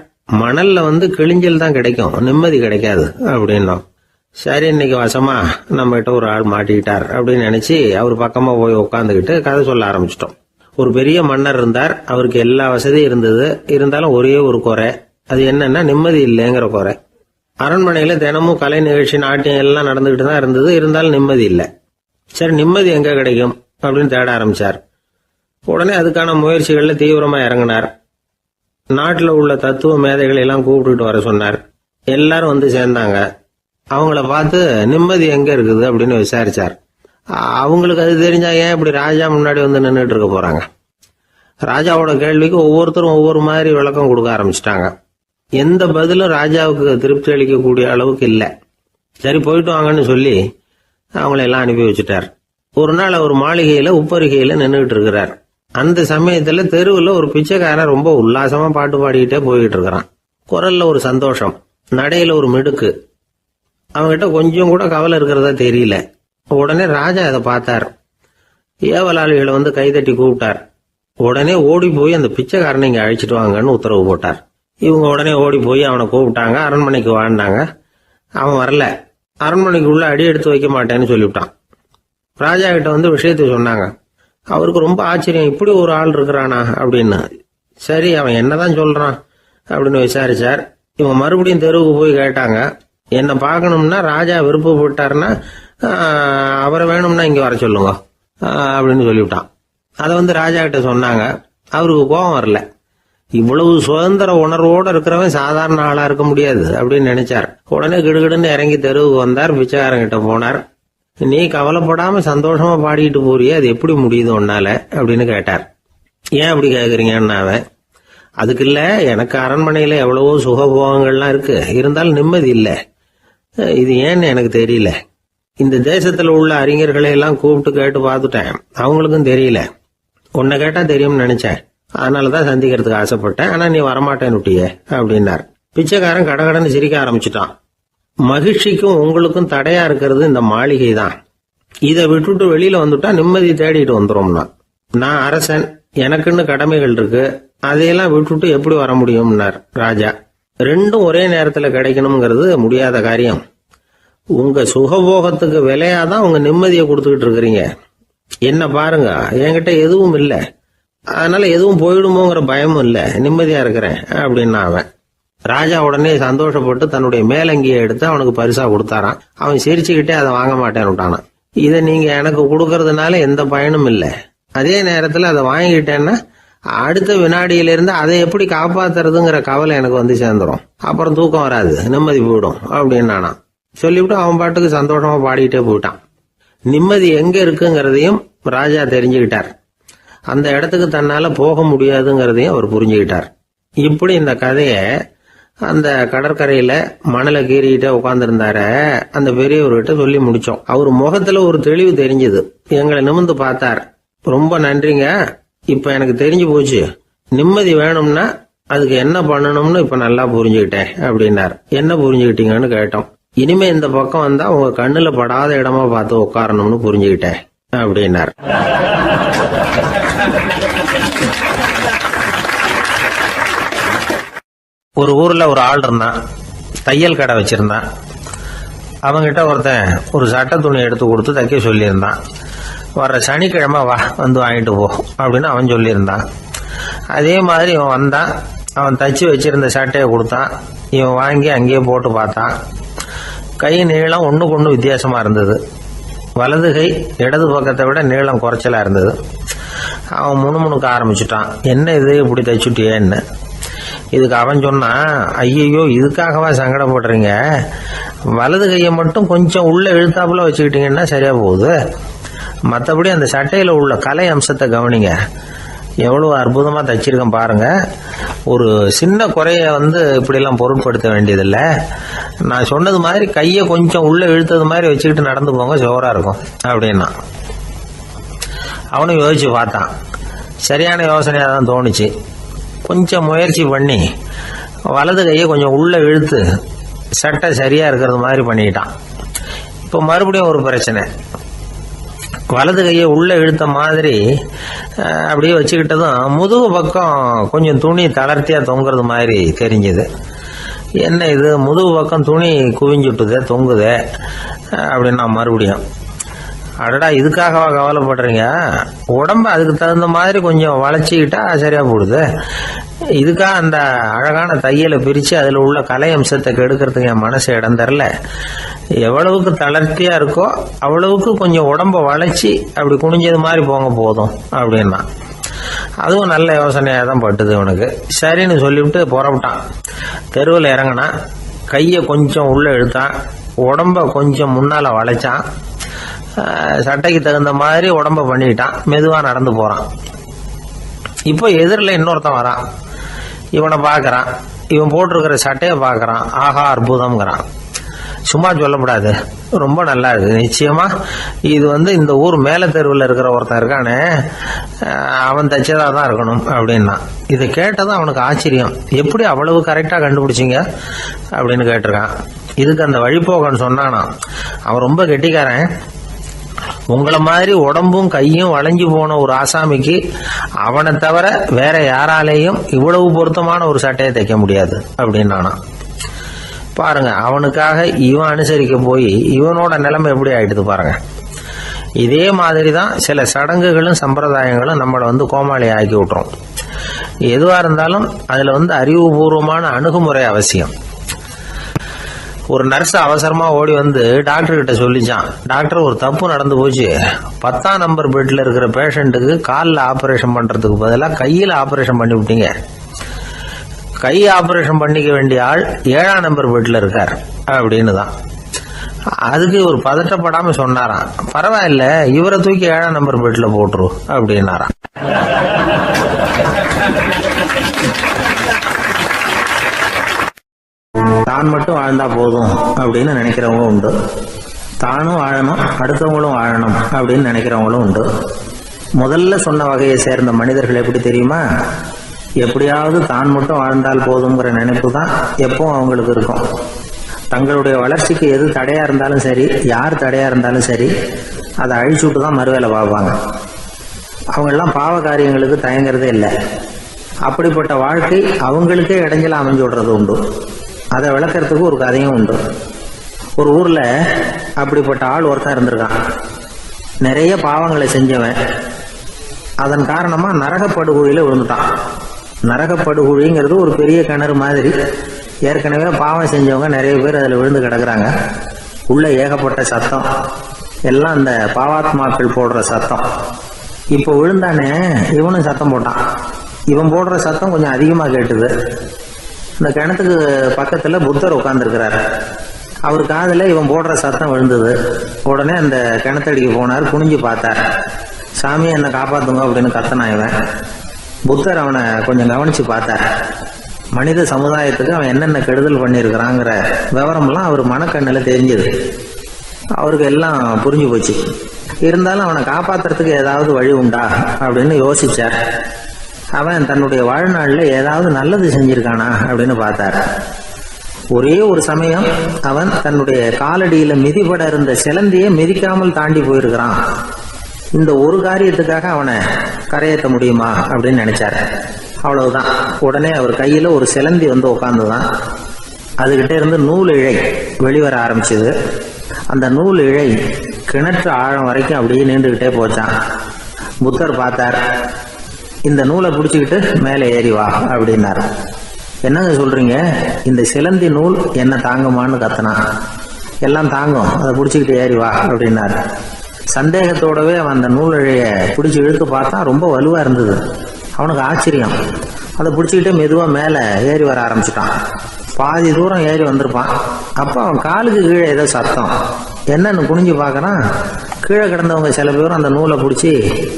மணல்ல கிழிஞ்சல் தான் கிடைக்கும், நிம்மதி கிடைக்காது அப்படின்னோம். சரி, இன்னைக்கு வசமா நம்ம கிட்ட ஒரு ஆள் மாட்டிக்கிட்டார் அப்படின்னு நினைச்சு அவர் பக்கமா போய் உட்காந்துக்கிட்டு கதை சொல்ல ஆரம்பிச்சிட்டோம். ஒரு பெரிய மன்னர் இருந்தார். அவருக்கு எல்லா வசதியும் இருந்தது. இருந்தாலும் ஒரே ஒரு குறை. அது என்னன்னா, நிம்மதி இல்லைங்கிற குறை. அரண்மனையில தினமும் கலை நிகழ்ச்சி, நாட்டியம் எல்லாம் நடந்துகிட்டு தான் இருந்தது. இருந்தாலும் நிம்மதி இல்லை. சரி, நிம்மதி எங்க கிடைக்கும் அப்படின்னு தேட ஆரம்பிச்சார். உடனே அதுக்கான முயற்சிகள்ல தீவிரமா இறங்கினார். நாட்டில் உள்ள தத்துவ மேதைகளை எல்லாம் கூப்பிட்டுட்டு வர சொன்னார். எல்லாரும் சேர்ந்தாங்க. அவங்கள பார்த்து, நிம்மதி எங்க இருக்குது அப்படின்னு விசாரிச்சார். அவங்களுக்கு அது தெரிஞ்சா ஏன் இப்படி ராஜா முன்னாடி நின்றுட்டு இருக்க போறாங்க? ராஜாவோட கேள்விக்கு ஒவ்வொருத்தரும் ஒவ்வொரு மாதிரி விளக்கம் கொடுக்க ஆரம்பிச்சிட்டாங்க. எந்த பதிலும் ராஜாவுக்கு திருப்தி அளிக்கக்கூடிய அளவுக்கு இல்லை. சரி, போயிட்டு வாங்கன்னு சொல்லி அவங்களெல்லாம் அனுப்பி வச்சுட்டார். ஒரு நாள் அவர் மாளிகையில உப்பருகையில நின்றுட்டு இருக்கிறார். அந்த சமயத்துல தெருவில் ஒரு பிச்சைக்காரன் ரொம்ப உல்லாசமா பாட்டு பாடிக்கிட்டே போயிட்டு இருக்கிறான். குரல்ல ஒரு சந்தோஷம், நடையில ஒரு மிடுக்கு. அவங்ககிட்ட கொஞ்சம் கூட கவலை இருக்கிறதா தெரியல. உடனே ராஜா அதை பார்த்தார். ஏவலாளிகளை கைதட்டி கூப்பிட்டார். உடனே ஓடி போய் அந்த பிச்சைக்காரனை இங்க அழைச்சிட்டு வாங்கன்னு உத்தரவு போட்டார். இவங்க உடனே ஓடி போய் அவனை கூப்பிட்டாங்க. அரண்மனைக்கு வாழ்ந்தாங்க. அவன் வரல. அரண்மனைக்குள்ள அடி எடுத்து வைக்க மாட்டேன்னு சொல்லிவிட்டான். ராஜா கிட்ட வந்து விஷயத்தை சொன்னாங்க. அவருக்கு ரொம்ப ஆச்சரியம், இப்படி ஒரு ஆள் இருக்கிறானா அப்படின்னு. சரி, அவன் என்னதான் சொல்றான் அப்படின்னு விசாரிச்சார். இவன் மறுபடியும் தெருவுக்கு போய் கேட்டாங்க. என்ன பார்க்கணும்னா ராஜா விருப்பப்பட்டாருன்னா அவரை வேணும்னா இங்க வர சொல்லுங்க அப்படின்னு சொல்லிவிட்டான். அதை வந்து ராஜா கிட்ட சொன்னாங்க. அவருக்கு கோபம் வரல. இவ்வளவு சுதந்திர உணர்வோடு இருக்கிறவன் சாதாரண ஆளா இருக்க முடியாது அப்படின்னு நினைச்சார். உடனே கிடுகிடுன்னு இறங்கி தெருவுக்கு வந்தார். பிச்சைக்காரங்கிட்ட போனார். நீ கவலைப்படாம சந்தோஷமா பாடிட்டு போறியே, அது எப்படி முடியுது உன்னால அப்படின்னு கேட்டார். ஏன் அப்படி கேக்குறீங்கன்னா அவன், அதுக்கு இல்ல, எனக்கு அரண்மனையில எவ்வளவோ சுகபோகங்கள்லாம் இருக்கு, இருந்தாலும் நிம்மதி இல்ல. இது ஏன்னு எனக்கு தெரியல. இந்த தேசத்துல உள்ள அறிஞர்களை எல்லாம் கூப்பிட்டு கேட்டு பார்த்துட்டேன், அவங்களுக்கும் தெரியல. உன்னை கேட்டா தெரியும்னு நினைச்சேன், அதனாலதான் சந்திக்கிறதுக்கு ஆசைப்பட்டேன். ஆனா நீ வரமாட்டேன்னு விட்டியே அப்படின்னார். பிச்சைக்காரன் கடகடன்னு சிரிக்க ஆரம்பிச்சுட்டான். மகிழ்ச்சிக்கும் உங்களுக்கும் தடையா இருக்கிறது இந்த மாளிகை தான். இதை விட்டுட்டு வெளியில வந்துட்டா நிம்மதி தேடிட்டு வந்துரும்னா. நான் அரசன், எனக்குன்னு கடமைகள் இருக்கு, அதையெல்லாம் விட்டுட்டு எப்படி வர முடியும்னார் ராஜா. ரெண்டும் ஒரே நேரத்துல கிடைக்கணுங்கிறது முடியாத காரியம். உங்க சுகபோகத்துக்கு விலையாதான் உங்க நிம்மதியை கொடுத்துக்கிட்டு இருக்கிறீங்க. என்ன பாருங்க, என்கிட்ட எதுவும் இல்லை, அதனால எதுவும் போயிடுமோங்கிற பயமும் இல்ல, நிம்மதியா இருக்கிறேன் அப்படின்னா அவன். ராஜா உடனே சந்தோஷப்பட்டு தன்னுடைய மேலங்கியை எடுத்து அவனுக்கு பரிசா கொடுத்தாரான். அவன் சிரிச்சுக்கிட்டே அதை வாங்க மாட்டேன்னு விட்டானான். இதை நீங்க எனக்கு கொடுக்கறதுனால எந்த பயனும் இல்லை, அதே நேரத்துல அதை வாங்கிட்டேன்னா அடுத்த வினாடியிலிருந்து அதை எப்படி காப்பாத்துறதுங்கிற கவலை எனக்கு வந்து சேர்ந்துடும், அப்புறம் தூக்கம் வராது, நிம்மதி போயிடும் அப்படின்னானா. சொல்லிவிட்டு அவன் பாட்டுக்கு சந்தோஷமா பாடிக்கிட்டே போயிட்டான். நிம்மதி எங்க இருக்குங்கிறதையும் ராஜா தெரிஞ்சுக்கிட்டார். அந்த இடத்துக்கு தன்னால போக முடியாதுங்கிறதையும் அவர் புரிஞ்சுக்கிட்டார். இப்படி இந்த கதைய அந்த கடற்கரையில மணலை கீறிக்கிட்டே உட்கார்ந்துருந்தார அந்த பெரியவர்கிட்ட சொல்லி முடிச்சோம். அவர் முகத்துல ஒரு தெளிவு தெரிஞ்சது. எங்களை நிமிர்ந்து பார்த்தார். ரொம்ப நன்றிங்க, இப்ப எனக்கு தெரிஞ்சு போச்சு, நிம்மதி வேணும்னா அதுக்கு என்ன பண்ணணும்னு இப்ப நல்லா புரிஞ்சுக்கிட்டேன் அப்படின்னார். என்ன புரிஞ்சுக்கிட்டீங்கன்னு கேட்டோம். இனிமே இந்த பக்கம் வந்தா உங்க கண்ணுல படாத இடமா பார்த்து உட்காரணும்னு புரிஞ்சுக்கிட்டேன் அப்படின்னார். ஒரு ஊர்ல ஒரு ஆள் இருந்தான், தையல் கடை வச்சிருந்தான். அவங்கிட்ட ஒருத்தன் ஒரு சட்டை துணி எடுத்து கொடுத்து தைக்க சொல்லியிருந்தான். வர்ற சனிக்கிழமை வா, வந்து வாங்கிட்டு போ அப்படின்னு அவன் சொல்லியிருந்தான். அதே மாதிரி இவன் வந்தான். அவன் தச்சு வச்சிருந்த சட்டையை கொடுத்தான். இவன் வாங்கி அங்கேயே போட்டு பார்த்தான். கை நீளம் ஒண்ணுக்கு ஒண்ணு வித்தியாசமா இருந்தது. வலது கை இடது பக்கத்தை விட நீளம் குறைச்சலா இருந்தது. அவன் முணுமுணுக்க ஆரம்பிச்சுட்டான். என்ன இது இப்படி தைச்சுட்டியேன்னு. இதுக்கு அவன் சொன்னான், ஐயோ இதுக்காகவா சங்கடப்படுறீங்க, வலது கையை மட்டும் கொஞ்சம் உள்ள இழுத்தாப்புல வச்சுக்கிட்டீங்கன்னா சரியா போகுது, மற்றபடி அந்த சட்டையில உள்ள கலை அம்சத்தை கவனிங்க, எவ்வளவு அற்புதமா தச்சிருக்கேன் பாருங்க, ஒரு சின்ன குறைய வந்து இப்படி எல்லாம் பொருட்படுத்த வேண்டியதில்லை, நான் சொன்னது மாதிரி கையை கொஞ்சம் உள்ள இழுத்தது மாதிரி வச்சுக்கிட்டு நடந்து போங்க, ஜோரா இருக்கும் அப்படின்னா. அவனும் யோசிச்சு பார்த்தான். சரியான யோசனையா தான் தோணுச்சு. கொஞ்சம் முயற்சி பண்ணி வலது கையை கொஞ்சம் உள்ள இழுத்து சட்டை சரியா இருக்கிறது மாதிரி பண்ணிக்கிட்டான். இப்போ மறுபடியும் ஒரு பிரச்சனை. வலது கையை உள்ள இழுத்த மாதிரி அப்படியே வச்சுக்கிட்டதும் முதுகு பக்கம் கொஞ்சம் துணி தளர்த்தியா தொங்குறது மாதிரி தெரிஞ்சது. என்ன இது, முதுகு பக்கம் துணி குவிஞ்சுட்டுதே, தொங்குதே அப்படின்னா மறுபடியும், அடடா இதுக்காகவா கவலைப்படுறீங்க, உடம்ப அதுக்கு தகுந்த மாதிரி கொஞ்சம் வளைச்சிக்கிட்டா சரியா போடுது, இதுக்காக அந்த அழகான தையலை பிரிச்சு அதுல உள்ள கலை அம்சத்தை கெடுக்கிறதுக்கு என் மனசு இடம் தரல, எவ்வளவுக்கு தளர்த்தியா இருக்கோ அவ்வளவுக்கு கொஞ்சம் உடம்ப வளைச்சி அப்படி குனிஞ்சது மாதிரி போங்க போதும் அப்படின்னா. அதுவும் நல்ல யோசனையா தான் பட்டுது இவனுக்கு. சரின்னு சொல்லிவிட்டு புறப்பட்டான். தெருவில் இறங்கினான். கையை கொஞ்சம் உள்ள இழுத்தான். உடம்ப கொஞ்சம் முன்னால வளைச்சான். சட்டைக்கு தகுந்த மாதிரி உடம்ப பண்ணிக்கிட்டான். மெதுவா நடந்து போறான். இப்போ எதிரில் இன்னொருத்தன் வரான். இவனை பாக்குறான். இவன் போட்டிருக்கிற சட்டையை பாக்குறான். ஆஹா அற்புதம்ங்கிறான். சும்மா சொல்லக்கூடாது, ரொம்ப நல்லா இருக்கு, நிச்சயமா இது வந்து இந்த ஊர் மேல தெருவில் இருக்கிற ஒருத்தன் இருக்கானே அவன் தச்சதா தான் இருக்கணும் அப்படின்னா. இதை கேட்டதான் அவனுக்கு ஆச்சரியம். எப்படி அவ்வளவு கரெக்டா கண்டுபிடிச்சிங்க அப்படின்னு கேட்டிருக்கான். இதுக்கு அந்த வழிபோகன்னு சொன்னானா, அவன் ரொம்ப கெட்டிக்காரன், உங்களை மாதிரி உடம்பும் கையும் வளைஞ்சு போன ஒரு ஆசாமிக்கு அவனை தவிர வேற யாராலேயும் இவ்வளவு பொருத்தமான ஒரு சட்டையை தைக்க முடியாது அப்படின்னானா. பாருங்க, அவனுக்காக இவன் அனுசரிக்க போய் இவனோட நிலைமை எப்படி ஆயிடுது பாருங்க. இதே மாதிரி தான் சில சடங்குகளும் சம்பிரதாயங்களும் நம்மளை கோமாளி ஆக்கி விட்டுரும். எதுவாக இருந்தாலும் அதில் அறிவுபூர்வமான அணுகுமுறை அவசியம். ஒரு நர்ஸ் அவசரமா ஓடி டாக்டர் கிட்ட சொல்லிச்சான், டாக்டர் ஒரு தப்பு நடந்து போச்சு, 10ஆம் நம்பர் பெட்ல இருக்கிற பேஷண்ட்டுக்கு காலில் ஆபரேஷன் பண்றதுக்கு பதிலாக கையில் ஆபரேஷன் பண்ணி விட்டீங்க. கை ஆபரேஷன் பண்ணிக்க வேண்டிய ஆள் 7ஆம் நம்பர் பெட்ல இருக்கார் அப்படின்னு தான். அதுக்கு ஒரு பதட்டப்படாம சொன்னாராம், பரவாயில்ல இவரை தூக்கி 7ஆம் நம்பர் பெட்ல போட்டுரு அப்படின்னாராம். தான் மட்டும் வாழ்ந்தா போதும் அப்படின்னு நினைக்கிறவங்களும் உண்டு. தானும் வாழணும், அடுத்தவங்களும் வாழணும் அப்படின்னு நினைக்கிறவங்களும் உண்டு. முதல்ல சொன்ன வகையை சேர்ந்த மனிதர்கள் எப்படி தெரியுமா? எப்படியாவது தான் மட்டும் வாழ்ந்தால் போதுங்கிற நினைப்பு தான் எப்பவும் அவங்களுக்கு இருக்கும். தங்களுடைய வளர்ச்சிக்கு எது தடையா இருந்தாலும் சரி, யார் தடையா இருந்தாலும் சரி, அதை அழிச்சுட்டு தான் மறுவேலை பார்ப்பாங்க. அவங்கெல்லாம் பாவ காரியங்களுக்கு தயங்குறதே இல்லை. அப்படிப்பட்ட வாழ்க்கை அவங்களுக்கே இடைஞ்சல அமைஞ்சு விடுறது உண்டு. அதை விளக்கறதுக்கு ஒரு கதையும் உண்டு. ஒரு ஊர்ல அப்படிப்பட்ட ஆள் ஒருத்தன் இருந்திருக்கான். நிறைய பாவங்களை செஞ்சவன். அதன் காரணமா நரகப்படுகொழியில விழுந்துட்டான். நரகப்படுகொழிங்கிறது ஒரு பெரிய கிணறு மாதிரி. ஏற்கனவே பாவம் செஞ்சவங்க நிறைய பேர் அதில் விழுந்து கிடக்குறாங்க. உள்ள ஏகப்பட்ட சத்தம், எல்லாம் அந்த பாவாத்மாக்கள் போடுற சத்தம். இப்போ விழுந்தானே இவனும் சத்தம் போட்டான். இவன் போடுற சத்தம் கொஞ்சம் அதிகமாக கேட்டுது. இந்த கிணத்துக்கு பக்கத்துல புத்தர் உட்கார்ந்துருக்கிறாரு. அவர் காதுல இவன் போடுற சத்தம் விழுந்தது. உடனே அந்த கிணத்தடிக்கு போனார், குனிஞ்சு பார்த்தார். சாமி என்னை காப்பாத்துங்க அப்படின்னு கத்தனா இவன். புத்தர் அவனை கொஞ்சம் கவனிச்சு பார்த்தார். மனித சமுதாயத்துக்கு அவன் என்னென்ன கெடுதல் பண்ணியிருக்கிறாங்கிற விவரம்லாம் அவர் மனக்கண்ணில் தெரிஞ்சது. அவருக்கு எல்லாம் புரிஞ்சு போச்சு. இருந்தாலும் அவனை காப்பாத்துறதுக்கு ஏதாவது வழி உண்டா அப்படின்னு யோசிச்சார். அவன் தன்னுடைய வாழ்நாளில் ஏதாவது நல்லது செஞ்சிருக்கானா அப்படின்னு பார்த்தார். ஒரே ஒரு சமயம் அவன் தன்னுடைய காலடியில மிதிபட இருந்த சிலந்தியை மிதிக்காமல் தாண்டி போயிருக்கிறான். இந்த ஒரு காரியத்துக்காக அவனை கரையேற்ற முடியுமா அப்படின்னு நினைச்சாரு. அவ்வளவுதான். உடனே அவர் கையில ஒரு சிலந்தி உட்கார்ந்துதான். அதுகிட்ட இருந்து நூல் இழை வெளிவர ஆரம்பிச்சது. அந்த நூல் இழை கிணற்று ஆழம் வரைக்கும் அப்படியே நீண்டுகிட்டே போச்சான். புத்தர் பார்த்தார். இந்த நூலை பிடிச்சிக்கிட்டு மேலே ஏறி வா அப்படின்னாரு. என்னங்க சொல்றீங்க, இந்த சிலந்தி நூல் என்ன தாங்குமான்னு கத்தனா. எல்லாம் தாங்கும், அதை பிடிச்சிக்கிட்டு ஏறி வா அப்படின்னாரு. சந்தேகத்தோடவே அவன் அந்த நூல் இழைய பிடிச்சி இழுத்து பார்த்தா ரொம்ப வலுவா இருந்தது. அவனுக்கு ஆச்சரியம். அதை பிடிச்சிக்கிட்டே மெதுவா மேலே ஏறி வர ஆரம்பிச்சுட்டான். பாதி தூரம் ஏறி வந்திருப்பான். அப்போ அவன் காலுக்கு கீழே ஏதோ சத்தம். என்னன்னு குனிஞ்சு பார்க்கறான். கீழே கிடந்தவங்க சில பேரும் அந்த நூலை பிடிச்சி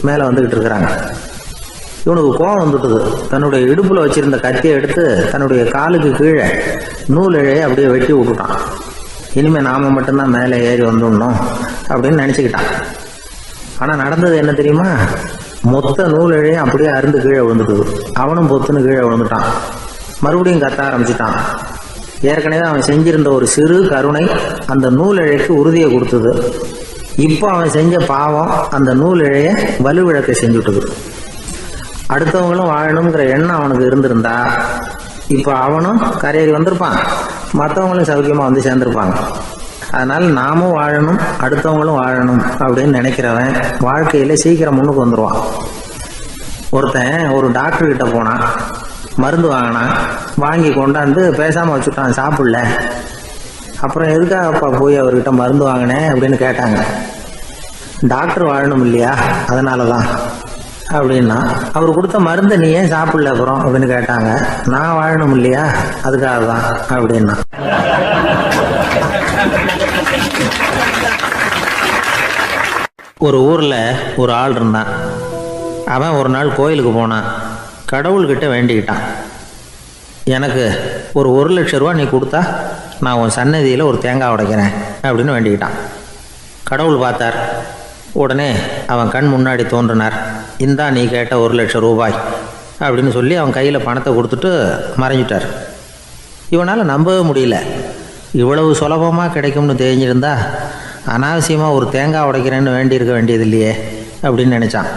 மேலே வந்துகிட்டு இருக்கிறாங்க. இவனுக்கு கோபம் வந்துட்டுது. தன்னுடைய இடுப்புல வச்சிருந்த கத்தியை எடுத்து தன்னுடைய காலுக்கு கீழே நூல் இழையை அப்படியே வெட்டி விட்டுட்டான். இனிமே நாம மட்டும்தான் மேலே ஏறி வந்துடணும் அப்படின்னு நினைச்சுக்கிட்டான். ஆனா நடந்தது என்ன தெரியுமா? மொத்த நூல் இழையும் அப்படியே அருந்து கீழே விழுந்துட்டுது. அவனும் பொத்துன்னு கீழே விழுந்துட்டான். மறுபடியும் கத்த ஆரம்பிச்சுட்டான். ஏற்கனவே அவன் செஞ்சிருந்த ஒரு சிறு கருணை அந்த நூல் இழைக்கு உறுதியை கொடுத்தது. இப்போ அவன் செஞ்ச பாவம் அந்த நூல் இழைய வலுவிழக்க செஞ்சுட்டுது. அடுத்தவங்களும் வாழணுங்கிற எண்ணம் அவனுக்கு இருந்திருந்தா இப்ப அவனும் கரையேறி வந்திருப்பான், மற்றவங்களும் சௌக்கியமா வந்து சேர்ந்திருப்பாங்க. அதனால நாமும் வாழணும், அடுத்தவங்களும் வாழணும் அப்படின்னு நினைக்கிறவன் வாழ்க்கையில சீக்கிரம் முன்னுக்கு வந்துருவான். ஒருத்தன் ஒரு டாக்டர் கிட்ட போனான், மருந்து வாங்கினான். வாங்கி கொண்டாந்து பேசாம வச்சுட்டான், சாப்பிடல. அப்புறம் எதுக்காகப்பா போய் அவர்கிட்ட மருந்து வாங்கினேன் அப்படின்னு கேட்டாங்க. டாக்டர் வாழணும் இல்லையா, அதனாலதான் அப்படின்னா. அவர் கொடுத்த மருந்தை நீ ஏன் சாப்பிடல அப்புறம் அப்படின்னு கேட்டாங்க. நான் வாழணும் இல்லையா, அதுக்காக தான் அப்படின்னா. ஒரு ஊர்ல ஒரு ஆள் இருந்தான். அவன் ஒரு நாள் கோயிலுக்கு போனான். கடவுள்கிட்ட வேண்டிக்கிட்டான், எனக்கு ஒரு 1,00,000 ரூபா நீ கொடுத்தா நான் உன் சன்னதியில் ஒரு தேங்காய் உடைக்கிறேன் அப்படின்னு வேண்டிக்கிட்டான். கடவுள் பார்த்தார். உடனே அவன் கண் முன்னாடி தோன்றினார். இந்தா நீ கேட்ட 1,00,000 ரூபாய் அப்படின்னு சொல்லி அவன் கையில் பணத்தை கொடுத்துட்டு மறைஞ்சிட்டார். இவனால் நம்பவே முடியல. இவ்வளவு சுலபமாக கிடைக்கும்னு தெரிஞ்சிருந்தா அனாவசியமாக ஒரு தேங்காய் உடைக்கிறேன்னு வேண்டியிருக்க வேண்டியது இல்லையே அப்படின்னு நினச்சான்.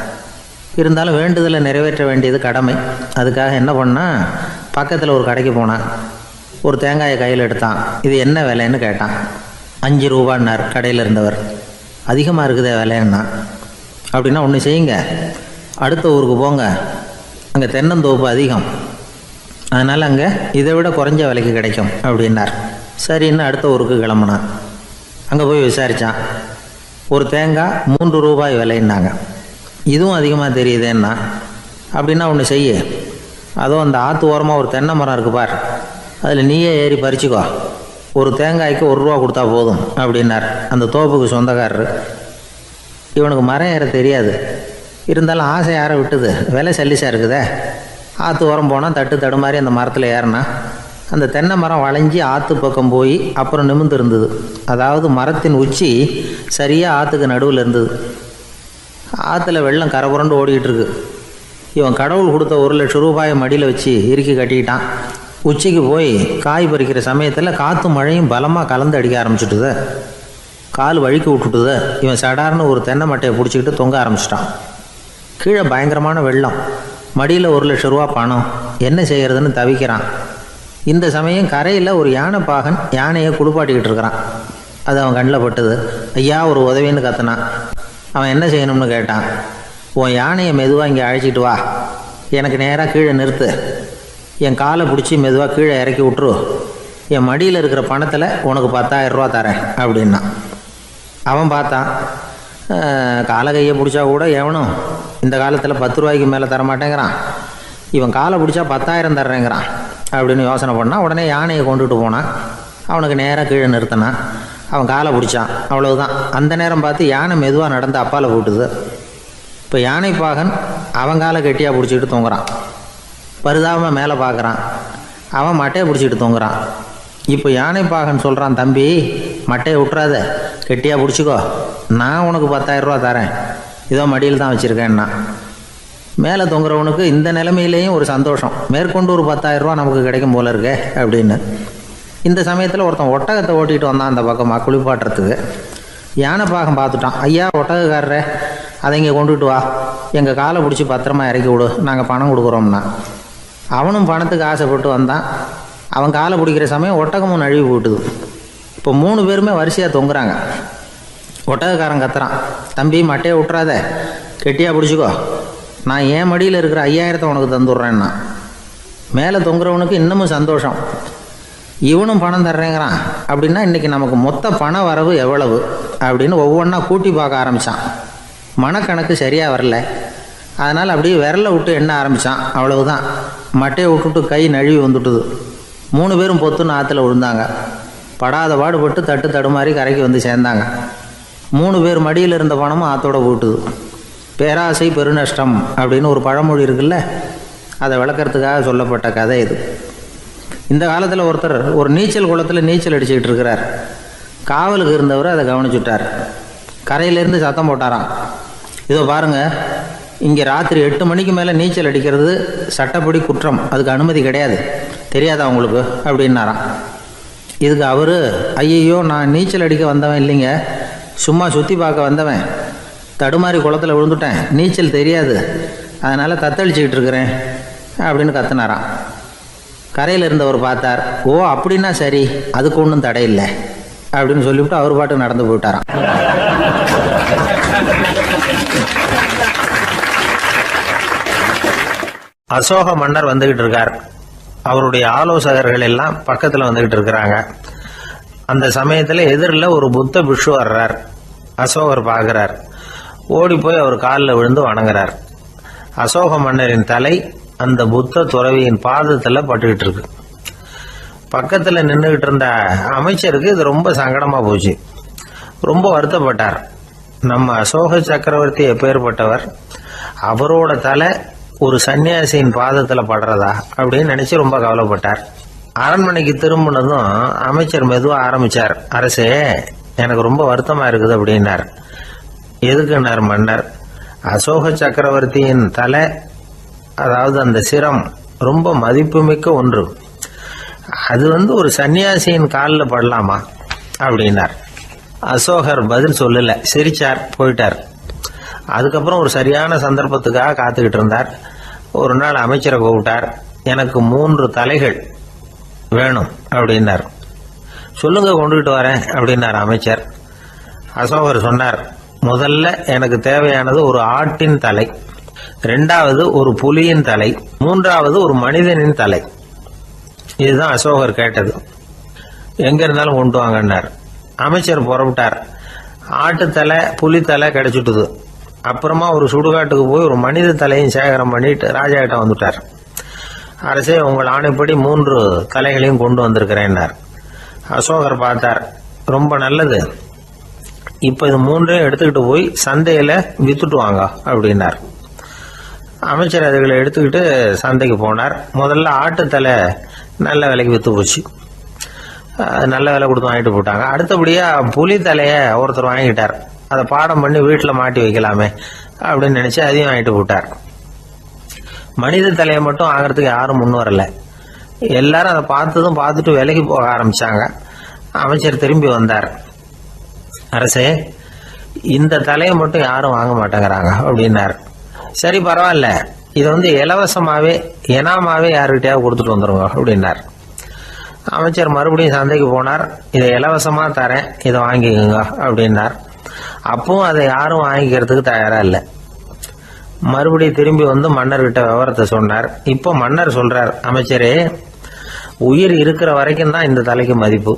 இருந்தாலும் வேண்டுதலை நிறைவேற்ற வேண்டியது கடமை. அதுக்காக என்ன பண்ணால் பக்கத்தில் ஒரு கடைக்கு போனான். ஒரு தேங்காயை கையில் எடுத்தான். இது என்ன விலைன்னு கேட்டான். 5 ரூபான்னார் கடையில் இருந்தவர். அதிகமாக இருக்குதே விலைன்னா. அப்படின்னா ஒன்று செய்யுங்க, அடுத்த ஊருக்கு போங்க, அங்கே தென்னந்தோப்பு அதிகம், அதனால் அங்கே இதை விட குறைஞ்ச விலைக்கு கிடைக்கும் அப்படின்னார். சரின்னு அடுத்த ஊருக்கு கிளம்புனான். அங்கே போய் விசாரித்தான். ஒரு தேங்காய் 3 ரூபாய் விலைன்னாங்க. இதுவும் அதிகமாக தெரியுதேன்னா. அப்படின்னா ஒன்று செய்ய, அதுவும் அந்த ஆற்று ஓரமாக ஒரு தென்னை மரம் இருக்குது பார், அதில் நீயே ஏறி பறிச்சுக்கோ, ஒரு தேங்காய்க்கு 1 ரூபா கொடுத்தா போதும் அப்படின்னார் அந்த தோப்புக்கு சொந்தக்காரரு. இவனுக்கு மரம் ஏற தெரியாது, இருந்தாலும் ஆசை யாரை விட்டுது, விலை சல்லிசாக இருக்குதே. ஆற்று ஓரம் போனால் தட்டு தடுமாறி அந்த மரத்தில் ஏறினா அந்த தென்னை மரம் வளைஞ்சி ஆற்று பக்கம் போய் அப்புறம் நிமிர்ந்து இருந்தது. அதாவது மரத்தின் உச்சி சரியாக ஆற்றுக்கு நடுவில் இருந்தது. ஆற்றுல வெள்ளம் கரைபுரண்டு ஓடிக்கிட்டு இருக்கு. இவன் கடவுள் கொடுத்த 1 லட்சம் ரூபாயை மடியில் வச்சு இறுக்கி கட்டிக்கிட்டான். உச்சிக்கு போய் காய் பறிக்கிற சமயத்தில் காற்றும் மழையும் பலமாக கலந்து அடிக்க ஆரம்பிச்சுட்டுது. கால் வழுக்கி விட்டுட்டுது. இவன் சடார்னு ஒரு தென்னை மட்டையை பிடிச்சிக்கிட்டு தொங்க ஆரம்பிச்சிட்டான். கீழே பயங்கரமான வெள்ளம், மடியில் 1 லட்சம் ரூபா பணம், என்ன செய்கிறதுன்னு தவிக்கிறான். இந்த சமயம் கரையில் ஒரு யானை பாகன் யானையை குளிப்பாட்டிக்கிட்டு இருக்கிறான். அது அவன் கண்ணில் பட்டுது. ஐயா ஒரு உதவின்னு கத்துனான். அவன் என்ன செய்யணும்னு கேட்டான். உன் யானையை மெதுவாக இங்கே அழைச்சிட்டு வா, எனக்கு நேராக கீழே நிறுத்து, என் காலை பிடிச்சி மெதுவாக கீழே இறக்கி விட்டுரு, என் மடியில் இருக்கிற பணத்தில் உனக்கு 10,000 ரூபா தரேன் அப்படின்னா. அவன் பார்த்தான். காலை கையை பிடிச்சா கூட எவனும் இந்த காலத்தில் 10 ரூபாய்க்கு மேலே தரமாட்டேங்கிறான், இவன் காலை பிடிச்சா 10,000 தர்றேங்கிறான் அப்படின்னு யோசனை பண்ணால் உடனே யானையை கொண்டுட்டு போனான். அவனுக்கு நேராக கீழே நிறுத்தினான். அவன் காலை பிடிச்சான். அவ்வளவுதான். அந்த நேரம் பார்த்து யானை மெதுவாக நடந்து அப்பால் போட்டுது. இப்போ யானை பாகன் அவன் காலை கெட்டியாக பிடிச்சிக்கிட்டு தூங்குறான். பரிதாபமாக மேலே பார்க்குறான். அவன் மட்டையை பிடிச்சிக்கிட்டு தூங்குறான். இப்போ யானை பாகன் சொல்கிறான், தம்பி மட்டையை விட்டுறாத, கெட்டியாக பிடிச்சிக்கோ, நான் உனக்கு 10,000 ரூபா தரேன், இதோ மடியில் தான் வச்சுருக்கேன்னா. மேலே தொங்குறவனுக்கு இந்த நிலைமையிலேயும் ஒரு சந்தோஷம், மேற்கொண்டு ஒரு 10,000 ரூபா நமக்கு கிடைக்கும் போல இருக்கே அப்படின்னு. இந்த சமயத்தில் ஒருத்தன் ஒட்டகத்தை ஓட்டிகிட்டு வந்தான் அந்த பக்கமாக குளிப்பாட்டுறதுக்கு. யானை பாகம் பார்த்துட்டான். ஐயா ஒட்டகக்காரரே, அதை இங்கே கொண்டுகிட்டு வா, எங்கள் காலை பிடிச்சி பத்திரமா இறக்கி விடு, நாங்கள் பணம் கொடுக்குறோம்னா. அவனும் பணத்துக்கு ஆசைப்பட்டு வந்தான். அவன் காலை பிடிக்கிற சமயம் ஒட்டகமும் நழுவி போட்டுது. இப்போ 3 பேருமே வரிசையாக தொங்குறாங்க. ஒட்டகக்காரன் கத்துறான், தம்பி மட்டையை விட்டுறாத, கெட்டியாக பிடிச்சிக்கோ, நான் என் மடியில் இருக்கிற 5,000 உனக்கு தந்துடுறேன்னா. மேலே தொங்குறவனுக்கு இன்னமும் சந்தோஷம், இவனும் பணம் தர்றேங்கிறான். அப்படின்னா இன்றைக்கி நமக்கு மொத்த பண வரவு எவ்வளவு அப்படின்னு ஒவ்வொன்றா கூட்டி பார்க்க ஆரம்பித்தான். மனக்கணக்கு சரியாக வரல. அதனால் அப்படியே விரலை விட்டு எண்ண ஆரம்பித்தான். அவ்வளவுதான், மட்டையை விட்டுட்டு கை நழுவி வந்துட்டுது. 3 பேரும் பொத்துன்னு ஆற்றுல விழுந்தாங்க. படாத பாடுபட்டு தட்டு தடுமாறி கரைக்கு வந்து சேர்ந்தாங்க. 3 பேர் மடியில் இருந்த பணமும் ஆற்றோட போட்டுது. பேராசை பெருநஷ்டம் அப்படின்னு ஒரு பழமொழி இருக்குல்ல, அதை விளக்கறதுக்காக சொல்லப்பட்ட கதை இது. இந்த காலத்தில் ஒருத்தர் ஒரு நீச்சல் குளத்தில் நீச்சல் அடிச்சுக்கிட்டு இருக்கிறார். காவலுக்கு இருந்தவர் அதை கவனிச்சுட்டார். கரையிலேருந்து சத்தம் போட்டாராம், இதோ பாருங்கள், இங்கே ராத்திரி 8 மணிக்கு மேலே நீச்சல் அடிக்கிறது சட்டப்படி குற்றம், அதுக்கு அனுமதி கிடையாது, தெரியாதா உங்களுக்கு அப்படின்னாராம். இதுக்கு அவர், ஐயையோ நான் நீச்சல் அடிக்க வந்தவன் இல்லைங்க, சும்மா சுற்றி பார்க்க வந்தவன், தடுமாறி குளத்தில் விழுந்துட்டேன், நீச்சல் தெரியாது, அதனால் தத்தளிச்சுக்கிட்டு இருக்கிறேன் அப்படின்னு கத்துனாராம். கரையில் இருந்தவர் பார்த்தார். ஓ அப்படின்னா சரி, அதுக்கு ஒன்றும் தடை இல்லை அப்படின்னு சொல்லிவிட்டு அவர் பாட்டுக்கு நடந்து போயிட்டாராம். அசோக மன்னர் வந்துகிட்டு இருக்கார். அவருடைய ஆலோசகர்கள் எல்லாம் பக்கத்தில் வந்துகிட்டு இருக்கிறாங்க. அந்த சமயத்தில் எதிரில் ஒரு புத்த பிக்ஷு வர்றார். அசோகர் பார்க்குறார். ஓடி போய் அவர் காலில் விழுந்து வணங்குறார். அசோக மன்னரின் தலை அந்த புத்த துறவியின் பாதத்தில் பட்டுக்கிட்டு இருக்கு. பக்கத்தில் நின்றுக்கிட்டு இருந்த அமைச்சருக்கு இது ரொம்ப சங்கடமாக போச்சு. ரொம்ப வருத்தப்பட்டார். நம்ம அசோக சக்கரவர்த்தி எப்பேற்பட்டவர், அவரோட தலை ஒரு சன்னியாசியின் பாதத்தில் படுறதா அப்படின்னு நினச்சி ரொம்ப கவலைப்பட்டார். அரண்மனைக்கு திரும்பினதும் அமைச்சர் மெதுவாக ஆரம்பித்தார். அரசே, எனக்கு ரொம்ப வருத்தமாக இருக்குது அப்படின்னார். எதுக்குன்னார் மன்னர். அசோக சக்கரவர்த்தியின் தலை, அதாவது அந்த சிரம், ரொம்ப மதிப்புமிக்க ஒன்று, அது ஒரு சன்னியாசியின் காலில் படலாமா அப்படின்னார். அசோகர் பதில் சொல்லல, சிரிச்சார், போயிட்டார். அதுக்கப்புறம் ஒரு சரியான சந்தர்ப்பத்துக்காக காத்துக்கிட்டு இருந்தார். ஒரு நாள் அமைச்சரை கூப்பிட்டார். எனக்கு 3 தலைகள், வேணும் அப்படின்னார். சொல்லுங்க, கொண்டுகிட்டு வரேன் அப்படின்னார் அமைச்சர். அசோகர் சொன்னார், முதல்ல எனக்கு தேவையானது ஒரு ஆட்டின் தலை, ரெண்டாவது ஒரு புலியின் தலை, மூன்றாவது ஒரு மனிதனின் தலை. இதுதான் அசோகர் கேட்டது. எங்க இருந்தாலும் கொண்டு வாங்கன்னார். அமைச்சர் புறப்பட்டார். ஆட்டுத்தலை புலித்தலை கிடைச்சிட்டுது. அப்புறமா ஒரு சுடுகாட்டுக்கு போய் ஒரு மனித தலையும் சேகரம் பண்ணிட்டு ராஜா கிட்ட வந்துட்டார். அரசே, உங்கள் ஆணைப்படி 3 தலைகளையும் கொண்டு வந்திருக்கிறேன்னார். அசோகர் பார்த்தார். ரொம்ப நல்லது, இப்ப இது 3ஐயும் எடுத்துக்கிட்டு போய் சந்தையில வித்துட்டு வாங்க அப்படின்னார். அமைச்சர் அதுகளை எடுத்துக்கிட்டு சந்தைக்கு போனார். முதல்ல ஆட்டுத்தலை நல்ல விலைக்கு வித்து போச்சு. நல்ல விலை கொடுத்து வாங்கிட்டு போட்டாங்க. அடுத்தபடியா புலி தலைய ஒருத்தர் வாங்கிட்டார். அதை பாடம் பண்ணி வீட்டில் மாட்டி வைக்கலாமே அப்படின்னு நினைச்சு அதையும் வாங்கிட்டு போட்டார். மனித தலையை மட்டும் வாங்கறதுக்கு யாரும் முன் வரல. எல்லாரும் அதை பார்த்துட்டு விலைக்கு போக ஆரம்பிச்சாங்க. அமைச்சர் திரும்பி வந்தார். அரசே, இந்த தலையை மட்டும் யாரும் வாங்க மாட்டேங்கிறாங்க அப்படின்னார். சரி, பரவாயில்ல, இதை இலவசமாவே எனாமாவே யாருக்கிட்டையாவது கொடுத்துட்டு வந்துருங்க அப்படின்னார். அமைச்சர் மறுபடியும் சந்தைக்கு போனார். இதை இலவசமா தரேன், இதை வாங்கிக்கோங்க அப்படின்னார். அப்பவும் அதை யாரும் வாங்கிக்கிறதுக்கு தயாரா இல்லை. மறுபடியும் திரும்பி வந்து மன்னர்கிட்ட விவரத்தை சொன்னார். இப்போ மன்னர் சொல்றார், அமைச்சரே, உயிர் இருக்கிற வரைக்கும் தான் இந்த தலைக்கு மதிப்பு.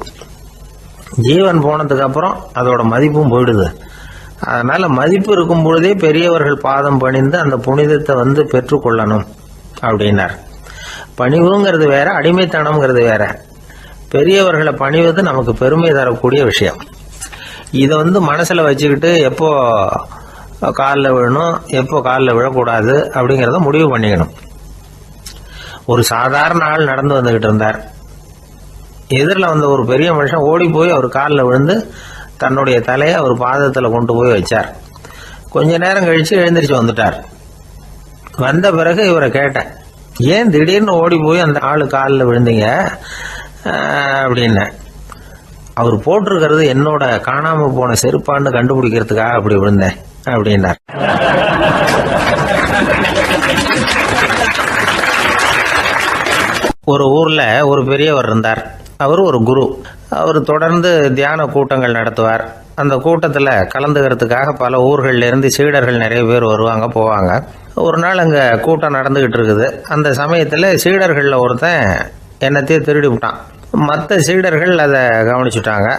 ஜீவன் போனதுக்கு அப்புறம் அதோட மதிப்பும் போயிடுது. அதனால மதிப்பு இருக்கும் பொழுதே பெரியவர்கள் பாதம் பணிந்து அந்த புனிதத்தை பெற்றுக்கொள்ளணும் அப்படின்னார். பணிவுங்கிறது வேற, அடிமைத்தனம்ங்கிறது வேற. பெரியவர்களை பணிவது நமக்கு பெருமை தரக்கூடிய விஷயம். இதை மனசுல வச்சுக்கிட்டு எப்போ காலில் விழணும், எப்போ காலில் விழக்கூடாது அப்படிங்கிறத முடிவு பண்ணிக்கணும். ஒரு சாதாரண ஆள் நடந்து வந்துகிட்டு இருந்தார். எதிரில் வந்த ஒரு பெரிய மனுஷன் ஓடி போய் அவர் காலில் விழுந்து தன்னுடைய தலையை அவர் பாதத்தில் கொண்டு போய் வச்சார். கொஞ்ச நேரம் கழிச்சு எழுந்திரிச்சு வந்துட்டார். வந்த பிறகு இவரை கேட்டேன், ஏன் திடீர்னு ஓடி போய் அந்த ஆளு காலில் விழுந்தீங்க அப்படின்னு. அவர் போட்டிருக்கிறது என்னோட காணாம போன செருப்பான்னு கண்டுபிடிக்கிறதுக்காக அப்படி விழுந்தேன் அப்படின்னார். ஒரு ஊர்ல ஒரு பெரியவர் இருந்தார். அவர் ஒரு குரு. அவர் தொடர்ந்து தியான கூட்டங்கள் நடத்துவார். அந்த கூட்டத்தில் கலந்துக்கிறதுக்காக பல ஊர்கள்ல இருந்து சீடர்கள் நிறைய பேர் வருவாங்க போவாங்க. ஒரு நாள் அங்கே கூட்டம் நடந்துகிட்டு இருக்குது. அந்த சமயத்தில் சீடர்களில் ஒருத்தன் என்னத்தையும் திருடி விட்டான். மற்ற சீடர்கள் அதை கவனிச்சுட்டாங்க.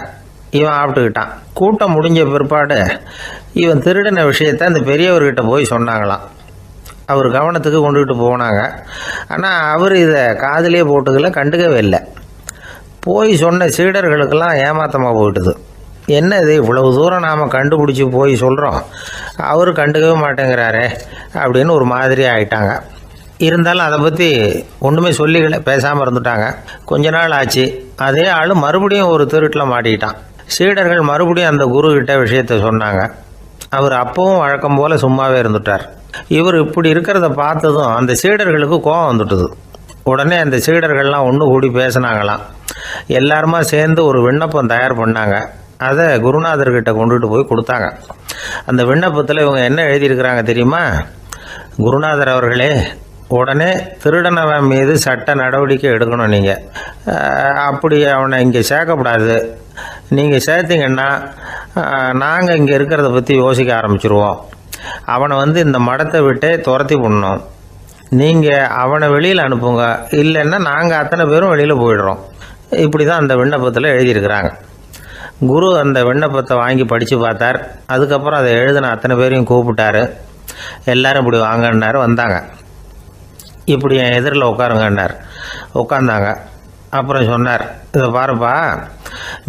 இவன் ஆப்பிட்டுக்கிட்டான். கூட்டம் முடிஞ்ச பிற்பாடு இவன் திருடின விஷயத்த அந்த பெரியவர்கிட்ட போய் சொன்னாங்களாம். அவர் கவனத்துக்கு கொண்டுகிட்டு போனாங்க. ஆனால் அவர் இதை காதிலே போட்டுக்கல, கண்டுக்கவே இல்லை. போய் சொன்ன சீடர்களுக்கெல்லாம் ஏமாத்தமாக போயிட்டுது. என்ன இது, இவ்வளவு தூரம் நாம் கண்டுபிடிச்சி போய் சொல்கிறோம், அவர் கண்டுக்கவே மாட்டேங்கிறாரே அப்படின்னு ஒரு மாதிரி ஆயிட்டாங்க. இருந்தாலும் அதை பற்றி ஒன்றுமே சொல்லிக்கல, பேசாமல் இருந்துட்டாங்க. கொஞ்ச நாள் ஆச்சு. அதே ஆள் மறுபடியும் ஒரு திருட்டில் மாட்டிக்கிட்டான். சீடர்கள் மறுபடியும் அந்த குரு கிட்ட விஷயத்த சொன்னாங்க. அவர் அப்பவும் வழக்கம் போல சும்மாவே இருந்துட்டார். இவர் இப்படி இருக்கிறத பார்த்ததும் அந்த சீடர்களுக்கு கோபம் வந்துட்டுது. உடனே அந்த சீடர்கள்லாம் ஒன்று கூடி பேசினாங்களாம். எல்லாருமா சேர்ந்து ஒரு விண்ணப்பம் தயார் பண்ணாங்க. அதை குருநாதர்கிட்ட கொண்டுட்டு போய் கொடுத்தாங்க. அந்த விண்ணப்பத்தில் இவங்க என்ன எழுதியிருக்கிறாங்க தெரியுமா? குருநாதர் அவர்களே, உடனே திருடனவன் மீது சட்ட நடவடிக்கை எடுக்கணும். நீங்கள் அப்படி அவனை இங்கே சேர்க்கக்கூடாது. நீங்கள் சேர்த்தீங்கன்னா நாங்கள் இங்கே இருக்கிறத பற்றி யோசிக்க ஆரம்பிச்சிருவோம். அவனை இந்த மடத்தை விட்டே துரத்தி பண்ணணும். நீங்கள் அவனை வெளியில் அனுப்புங்க, இல்லைன்னா நாங்கள் அத்தனை பேரும் வெளியில் போயிடுறோம். இப்படி தான் அந்த விண்ணப்பத்தில் எழுதியிருக்கிறாங்க. குரு அந்த விண்ணப்பத்தை வாங்கி படித்து பார்த்தார். அதுக்கப்புறம் அதை எழுதின அத்தனை பேரையும் கூப்பிட்டாரு. எல்லாரும் இப்படி வாங்கன்னாரு. வந்தாங்க. இப்படி என் எதிரில் உட்காருங்கன்னார். உட்காந்தாங்க. அப்புறம் சொன்னார், இதை பாருப்பா,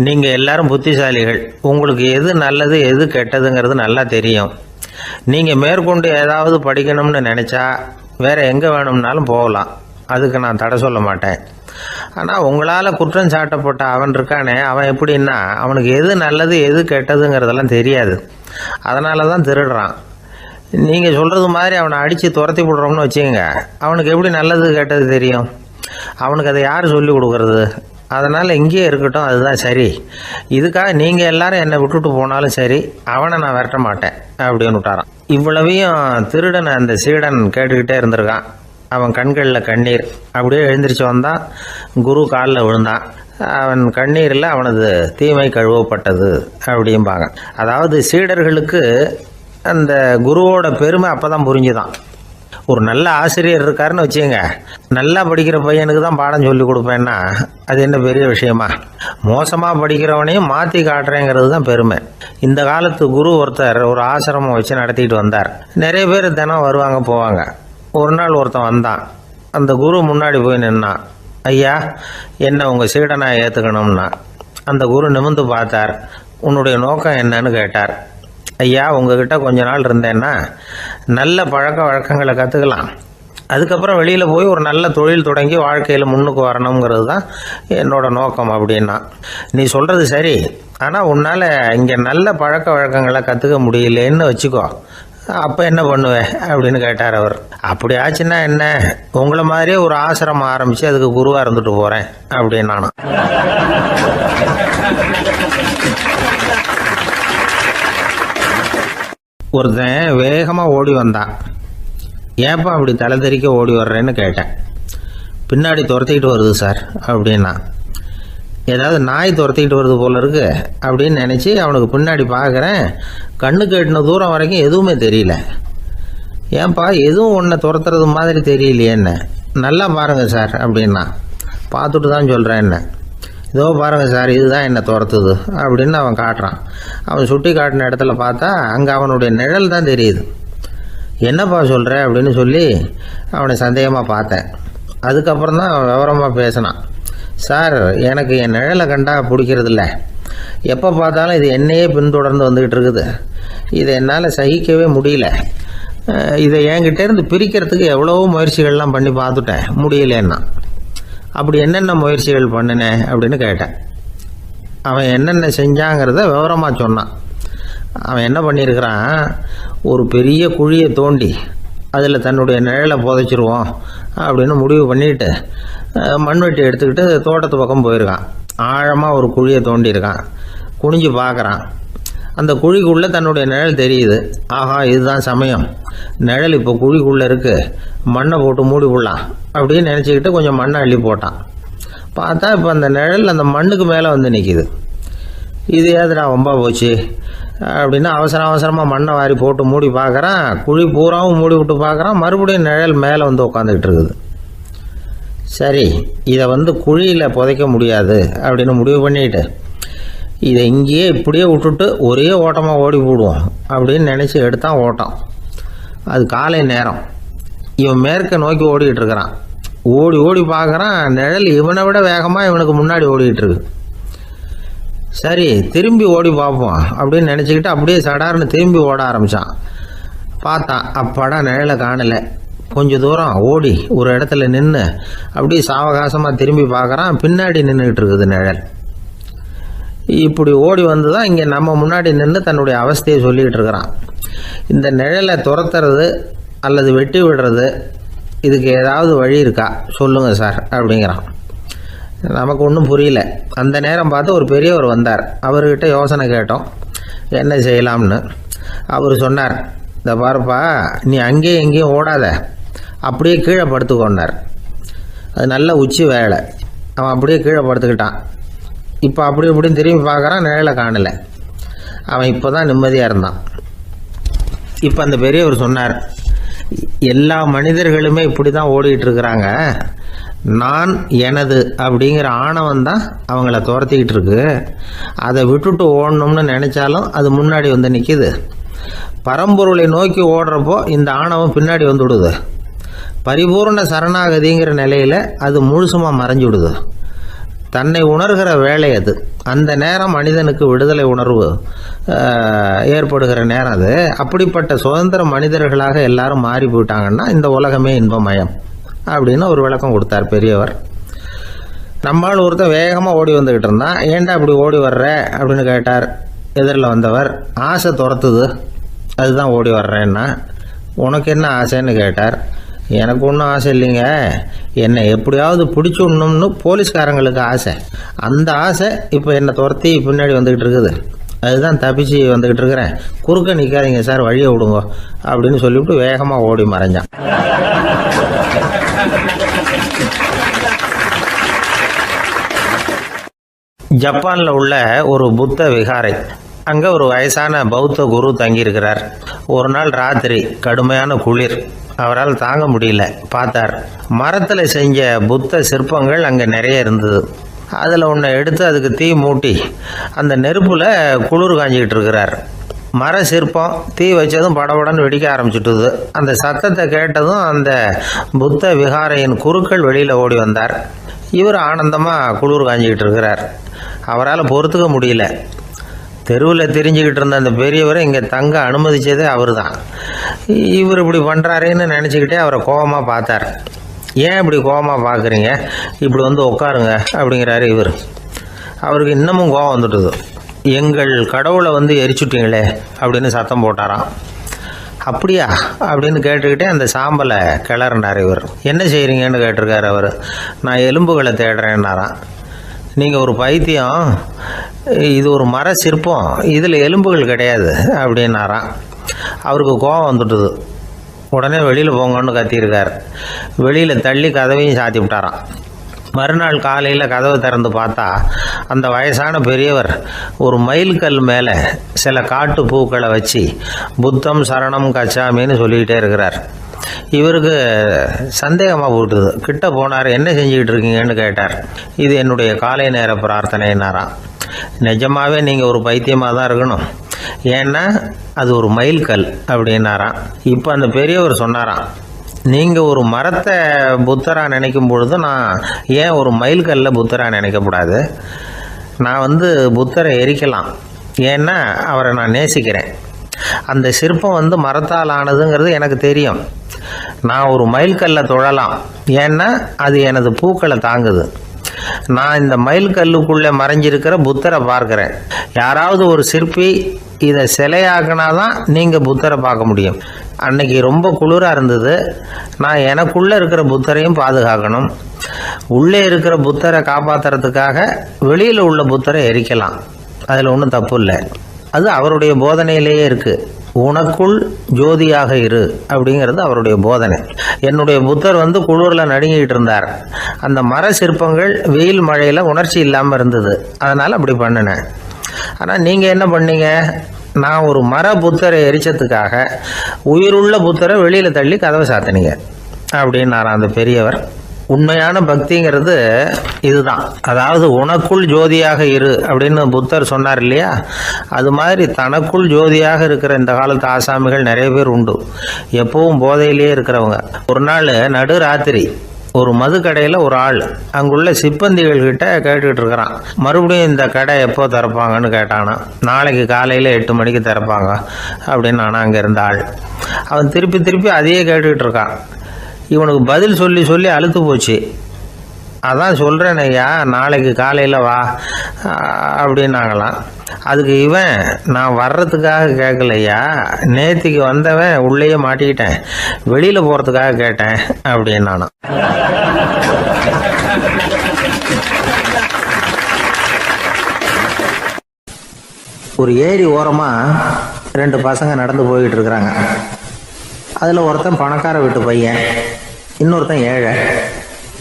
நீங்கள் எல்லாரும் புத்திசாலிகள். உங்களுக்கு எது நல்லது எது கெட்டதுங்கிறது நல்லா தெரியும். நீங்கள் மேற்கொண்டு ஏதாவது படிக்கணும்னு நினச்சா வேற எங்கே வேணும்னாலும் போகலாம். அதுக்கு நான் தடை சொல்ல மாட்டேன். ஆனால் உங்களால் குற்றம் சாட்டப்பட்ட அவன் இருக்கானே, அவன் எப்படின்னா அவனுக்கு எது நல்லது எது கெட்டதுங்கிறதெல்லாம் தெரியாது. அதனால தான் திருடுறான். நீங்கள் சொல்கிறது மாதிரி அவனை அடித்து துரத்தி விடுறோம்னு வச்சுக்கோங்க, அவனுக்கு எப்படி நல்லது கெட்டது தெரியும்? அவனுக்கு அதை யார் சொல்லி கொடுக்கறது? அதனால் இங்கேயே இருக்கட்டும், அதுதான் சரி. இதுக்காக நீங்கள் எல்லாரும் என்னை விட்டுட்டு போனாலும் சரி, அவனை நான் விரட்ட மாட்டேன் அப்படின்னு விட்டாரான். இவ்வளவையும் திருடன் அந்த சீடன் கேட்டுக்கிட்டே இருந்திருக்கான். அவன் கண்களில் கண்ணீர். அப்படியே எழுந்திரிச்சு வந்தான். குரு காலில் விழுந்தான். அவன் கண்ணீரில் அவனது தீமை கழுவப்பட்டது அப்படிம்பாங்க. அதாவது சீடர்களுக்கு அந்த குருவோட பெருமை அப்போ தான் புரிஞ்சுதான். ஒரு நல்ல ஆசிரியர் இருக்காருன்னு வச்சுங்க, நல்லா படிக்கிற பையனுக்கு தான் பாடம் சொல்லி கொடுப்பேன்னா அது என்ன பெரிய விஷயமா? மோசமாக படிக்கிறவனையும் மாற்றி காட்டுறேங்கிறது தான் பெருமை. இந்த காலத்து குரு ஒருத்தர் ஒரு ஆசிரமம் வச்சு நடத்திட்டு வந்தார். நிறைய பேர் தினம் வருவாங்க போவாங்க. ஒரு நாள் ஒருத்தன் வந்தான். அந்த குரு முன்னாடி போய் நின்னான். ஐயா, என்ன உங்கள் சீடனாக ஏற்றுக்கணும்னா. அந்த குரு நிமிர்ந்து பார்த்தார். உன்னுடைய நோக்கம் என்னன்னு கேட்டார். ஐயா, உங்ககிட்ட கொஞ்ச நாள் இருந்தேன்னா நல்ல பழக்க வழக்கங்களை கற்றுக்கலாம், அதுக்கப்புறம் வெளியில் போய் ஒரு நல்ல தொழில் தொடங்கி வாழ்க்கையில் முன்னுக்கு வரணுங்கிறது தான் என்னோட நோக்கம் அப்படின்னா. நீ சொல்கிறது சரி, ஆனால் உன்னால் இங்கே நல்ல பழக்க வழக்கங்களை கற்றுக்க முடியலேன்னு வச்சுக்கோ, அப்போ என்ன பண்ணுவேன் அப்படின்னு கேட்டார் அவர். அப்படி ஆச்சுன்னா என்ன, உங்களை மாதிரியே ஒரு ஆசிரமம் ஆரம்பித்து அதுக்கு குருவாக இருந்துட்டு போகிறேன் அப்படின்னு நானும். ஒருத்தன் வேகமாக ஓடி வந்தான். ஏப்பா அப்படி தலை தெறிக்க ஓடி வர்றேன்னு கேட்டேன். பின்னாடி துரத்திக்கிட்டு வருது சார் அப்படின்னா. ஏதாவது நாய் துரத்திக்கிட்டு வருது போல இருக்கு அப்படின்னு நினச்சி அவனுக்கு பின்னாடி பார்க்குறேன். கண்ணுக்கு எட்டின தூரம் வரைக்கும் எதுவுமே தெரியல. ஏன்பா எதுவும் ஒன்றை துரத்துறது மாதிரி தெரியலையேன்னு. நல்லா பாருங்கள் சார் அப்படின்னா. பார்த்துட்டு தான் சொல்கிறேன் என்ன. இதோ பாருங்கள் சார், இதுதான் என்னை துரத்துது அப்படின்னு அவன் காட்டுறான். அவன் சுட்டி காட்டின இடத்துல பார்த்தா அங்கே அவனுடைய நிழல் தான் தெரியுது. என்னப்பா சொல்கிற அப்படின்னு சொல்லி அவனை சந்தேகமாக பார்த்தேன். அதுக்கப்புறம் தான் அவன் விவரமாக பேசினான். சார், எனக்கு என் நிழலை கண்டா பிடிக்கிறதில்ல. எப்போ பார்த்தாலும் இது என்னையே பின்தொடர்ந்து வந்துக்கிட்டு இருக்குது. இதை என்னால் சகிக்கவே முடியல. இதை என்கிட்டேருந்து பிரிக்கிறதுக்கு எவ்வளவோ முயற்சிகள்லாம் பண்ணி பார்த்துட்டேன், முடியலன்னா. அப்படி என்னென்ன முயற்சிகள் பண்ணினேன் அப்படின்னு கேட்டேன். அவன் என்னென்ன செஞ்சாங்கிறத விவரமாக சொன்னான். அவன் என்ன பண்ணியிருக்கிறான், ஒரு பெரிய குழியை தோண்டி அதில் தன்னுடைய நிழலை புதைச்சிருவோம் அப்படின்னு முடிவு பண்ணிட்டு மண்வெட்டி எடுத்துக்கிட்டு தோட்டத்து பக்கம் போயிருக்கான். ஆழமாக ஒரு குழியை தோண்டியிருக்கான். குனிஞ்சு பார்க்குறான். அந்த குழிக்குள்ளே தன்னுடைய நிழல் தெரியுது. ஆஹா, இதுதான் சமயம், நிழல் இப்போ குழிக்குள்ளே இருக்குது, மண்ணை போட்டு மூடி விடலாம் அப்படின்னு நினச்சிக்கிட்டு கொஞ்சம் மண்ணை அள்ளி போட்டான். பார்த்தா இப்போ அந்த நிழல் அந்த மண்ணுக்கு மேலே வந்து நிற்கிது. இது ஏதுடா வம்பா போச்சு அப்படின்னா அவசரமாக மண்ணை வாரி போட்டு மூடி பார்க்குறான். குழி பூராவும் மூடி விட்டு பார்க்குறான். மறுபடியும் நிழல் மேலே வந்து உட்காந்துக்கிட்டு இருக்குது. சரி, இதை குழியில் புதைக்க முடியாது அப்படின்னு முடிவு பண்ணிட்டு இதை இங்கேயே இப்படியே விட்டுட்டு ஒரே ஓட்டமாக ஓடி போடுவோம் அப்படின்னு நினச்சி எடுத்தான் ஓட்டம். அது காலை நேரம். இவன் மேற்க நோக்கி ஓடிக்கிட்டு இருக்கிறான். ஓடி ஓடி பார்க்குறான், நிழல் இவனை விட வேகமாக இவனுக்கு முன்னாடி ஓடிக்கிட்டு இருக்கு. சரி, திரும்பி ஓடி பார்ப்போம் அப்படின்னு நினச்சிக்கிட்டு அப்படியே சடார்னு திரும்பி ஓட ஆரம்பித்தான். பார்த்தான், அப்பாடா நிழலை காணலை. கொஞ்சம் தூரம் ஓடி ஒரு இடத்துல நின்று அப்படியே சாவகாசமாக திரும்பி பார்க்குறான். பின்னாடி நின்றுக்கிட்டு இருக்குது நிழல். இப்படி ஓடி வந்து தான் இங்கே நம்ம முன்னாடி நின்று தன்னுடைய அவஸ்தையை சொல்லிக்கிட்டு இருக்கிறான். இந்த நிழலை துரத்துறது அல்லது வெட்டி விடுறது, இதுக்கு ஏதாவது வழி இருக்கா சொல்லுங்கள் சார் அப்படிங்கிறான். நமக்கு ஒன்றும் புரியல. அந்த நேரம் பார்த்து ஒரு பெரியவர் வந்தார். அவர்கிட்ட யோசனை கேட்டோம், என்ன செய்யலாம்னு. அவர் சொன்னார், இந்த பாருப்பா, நீ அங்கேயும் எங்கேயும் ஓடாத, அப்படியே கீழே படுத்துக்கொண்டார். அது நல்ல உச்சி வேலை. அவன் அப்படியே கீழே படுத்துக்கிட்டான். இப்போ அப்படி இப்படின்னு திரும்பி பார்க்குறான், நிழலை காணலை. அவன் இப்போ தான் நிம்மதியாக இருந்தான். இப்போ அந்த பெரியவர் சொன்னார், எல்லா மனிதர்களுமே இப்படி தான் ஓடிக்கிட்டு இருக்கிறாங்க. நான் எனது அப்படிங்கிற ஆணவம் தான் அவங்கள துரத்திக்கிட்டு இருக்கு. அதை விட்டுட்டு ஓடணும்னு நினச்சாலும் அது முன்னாடி வந்து நிற்கிது. பரம்பொருளை நோக்கி ஓடுறப்போ இந்த ஆணவம் பின்னாடி வந்து விடுது. பரிபூர்ண சரணாகதிங்கிற நிலையில் அது முழுசுமாக மறைஞ்சு விடுது. தன்னை உணர்கிற வேலை அது. அந்த நேரம் மனிதனுக்கு விடுதலை உணர்வு ஏற்படுகிற நேரம் அது. அப்படிப்பட்ட சுதந்திர மனிதர்களாக எல்லாரும் மாறி போயிட்டாங்கன்னா இந்த உலகமே இன்பமயம் அப்படின்னு ஒரு விளக்கம் கொடுத்தார் பெரியவர். நம்மால் ஒருத்தர் வேகமாக ஓடி வந்துக்கிட்டு இருந்தான். ஏன்டா அப்படி ஓடி வர்ற அப்படின்னு கேட்டார் எதிரில் வந்தவர். ஆசை துரத்துது, அதுதான் ஓடி வர்றேன்னா. உனக்கு என்ன ஆசைன்னு கேட்டார். எனக்கு ஒன்றும் ஆசை இல்லைங்க, என்னை எப்படியாவது பிடிச்சுடணும்னு போலீஸ்காரங்களுக்கு ஆசை. அந்த ஆசை இப்போ என்னை துரத்தி பின்னாடி வந்துக்கிட்டு இருக்குது. அதுதான் தப்பிச்சு வந்துக்கிட்டு இருக்கிறேன். குறுக்க நிற்காதீங்க சார், வழியை விடுங்க அப்படின்னு சொல்லிவிட்டு வேகமாக ஓடி மறைஞ்சான். ஜப்பானில் உள்ள ஒரு புத்த விகாரை. அங்கே ஒரு வயசான பௌத்த குரு தங்கியிருக்கிறார். ஒரு நாள் ராத்திரி கடுமையான குளிர், அவரால் தாங்க முடியல. பார்த்தார், மரத்தில் செஞ்ச புத்த சிற்பங்கள் அங்கே நிறைய இருந்தது. அதில் ஒன்றை எடுத்து அதுக்கு தீ மூட்டி அந்த நெருப்பில் குளிர் காஞ்சிக்கிட்டு இருக்கிறார். மர சிற்பம் தீ வச்சதும் படபடன்னு வெடிக்க ஆரம்பிச்சுட்டுது. அந்த சத்தத்தை கேட்டதும் அந்த புத்த விகாரையின் குருக்கள் வெளியில் ஓடி வந்தார். இவர் ஆனந்தமாக குளிர் காஞ்சிக்கிட்டு இருக்கிறார். அவரால் பொறுத்துக்க முடியல. தெருவில் தெரிஞ்சுக்கிட்டு இருந்த அந்த பெரியவரை இங்கே தங்க அனுமதித்ததே அவர் தான். இவர் இப்படி பண்ணுறாருன்னு நினச்சிக்கிட்டே அவரை கோபமாக பார்த்தார். ஏன் இப்படி கோபமாக பார்க்குறீங்க, இப்படி வந்து உட்காருங்க அப்படிங்கிறாரு இவர். அவருக்கு இன்னமும் கோபம் வந்துட்டுது. எங்கள் கடவுளை வந்து எரிச்சுட்டீங்களே அப்படின்னு சத்தம் போட்டாராம். அப்படியா அப்படின்னு கேட்டுக்கிட்டே அந்த சாம்பலை கிளறினார் இவர். என்ன செய்கிறீங்கன்னு கேட்டிருக்காரு அவர். நான் எலும்புகளை தேடுறேன்னாராம். நீங்கள் ஒரு பைத்தியம், இது ஒரு மர சிற்பம், இதில் எலும்புகள் கிடையாது அப்படின்னாராம். அவருக்கு கோபம் வந்துட்டுது. உடனே வெளியில் போங்கன்னு கத்தியிருக்கார். வெளியில் தள்ளி கதவையும் சாத்தி விட்டாராம். மறுநாள் காலையில் கதவை திறந்து பார்த்தா அந்த வயசான பெரியவர் ஒரு மயில்கல் மேலே சில காட்டு பூக்களை வச்சு புத்தம் சரணம் கச்சாமின்னு சொல்லிக்கிட்டே இருக்கிறார். இவருக்கு சந்தேகமாக போட்டுது. கிட்ட போனார். என்ன செஞ்சுக்கிட்டு இருக்கீங்கன்னு கேட்டார். இது என்னுடைய காலை நேர பிரார்த்தனைனாராம். நிஜமாகவே நீங்கள் ஒரு பைத்தியமாக தான் இருக்கணும், ஏன்னா அது ஒரு மயில்கல் அப்படின்னாராம். இப்போ அந்த பெரியவர் சொன்னாராம், நீங்கள் ஒரு மரத்தை புத்தராக நினைக்கும் பொழுது நான் ஏன் ஒரு மயில்கல்ல புத்தராக நினைக்கக்கூடாது? நான் வந்து புத்தரை எரிக்கலாம், ஏன்னா அவரை நான் நேசிக்கிறேன். அந்த சிற்பம் வந்து மரத்தால் ஆனதுங்கிறது எனக்கு தெரியும். நான் ஒரு மயில்கல்லை தொழலாம், ஏன்னா அது எனது பூக்களை தாங்குது. நான் இந்த மயில்கல்லுக்குள்ளே மறைஞ்சிருக்கிற புத்தரை பார்க்குறேன். யாராவது ஒரு சிற்பி இதை சிலையாக்கினாதான் நீங்கள் புத்தரை பார்க்க முடியும். அன்னைக்கு ரொம்ப குளிராக இருந்தது. நான் எனக்குள்ளே இருக்கிற புத்தரையும் பாதுகாக்கணும். உள்ளே இருக்கிற புத்தரை காப்பாற்றுறதுக்காக வெளியில் உள்ள புத்தரை எரிக்கலாம், அதில் ஒன்றும் தப்பு இல்லை. அது அவருடைய போதனையிலேயே இருக்குது. உனக்குள் ஜோதியாக இரு அப்படிங்கிறது அவருடைய போதனை. என்னுடைய புத்தர் வந்து குளிரில் நடுங்கிட்டு இருந்தார். அந்த மர சிற்பங்கள் வெயில் மழையில் உணர்ச்சி இல்லாமல் இருந்தது, அதனால் அப்படி பண்ணினேன். ஆனால் நீங்கள் என்ன பண்ணீங்க? நான் ஒரு மர புத்தரை எரிச்சதுக்காக உயிருள்ள புத்தரை வெளியில் தள்ளி கதவை சாத்தினீங்க அப்படின்னாராம் அந்த பெரியவர். உண்மையான பக்திங்கிறது இதுதான். அதாவது உனக்குள் ஜோதியாக இரு அப்படின்னு புத்தர் சொன்னார் இல்லையா, அது மாதிரி தனக்குள் ஜோதியாக இருக்கிற இந்த காலத்து ஆசாமிகள் நிறைய பேர் உண்டு. எப்பவும் போதையிலேயே இருக்கிறவங்க. ஒரு நாள் நடு ராத்திரி ஒரு மது கடையில் ஒரு ஆள் அங்குள்ள சிப்பந்திகள் கிட்ட கேட்டுக்கிட்டு இருக்கிறான். மறுபடியும் இந்த கடை எப்போ திறப்பாங்கன்னு கேட்டானா. நாளைக்கு காலையில் 8 மணிக்கு திறப்பாங்க அப்படின்னு நானும் அங்கே இருந்த ஆள். அவன் திருப்பி திருப்பி அதையே கேட்டுக்கிட்டு இருக்கான். இவனுக்கு பதில் சொல்லி சொல்லி அழுத்து போச்சு. அதான் சொல்கிறேன் ஐயா, நாளைக்கு காலையில் வா அப்படின்னாங்களாம். அதுக்கு இவன், நான் வர்றதுக்காக கேட்கலையா, நேத்திக்கு வந்தவன் உள்ளேயே மாட்டிக்கிட்டேன், வெளியில் போகிறதுக்காக கேட்டேன் அப்படின்னு நானும். ஒரு ஏரி ஓரமாக 2 பசங்க நடந்து போய்கிட்டு இருக்கிறாங்க. அதில் ஒருத்தன் பணக்கார வீட்டு பையன், இன்னொருத்தன் ஏழை.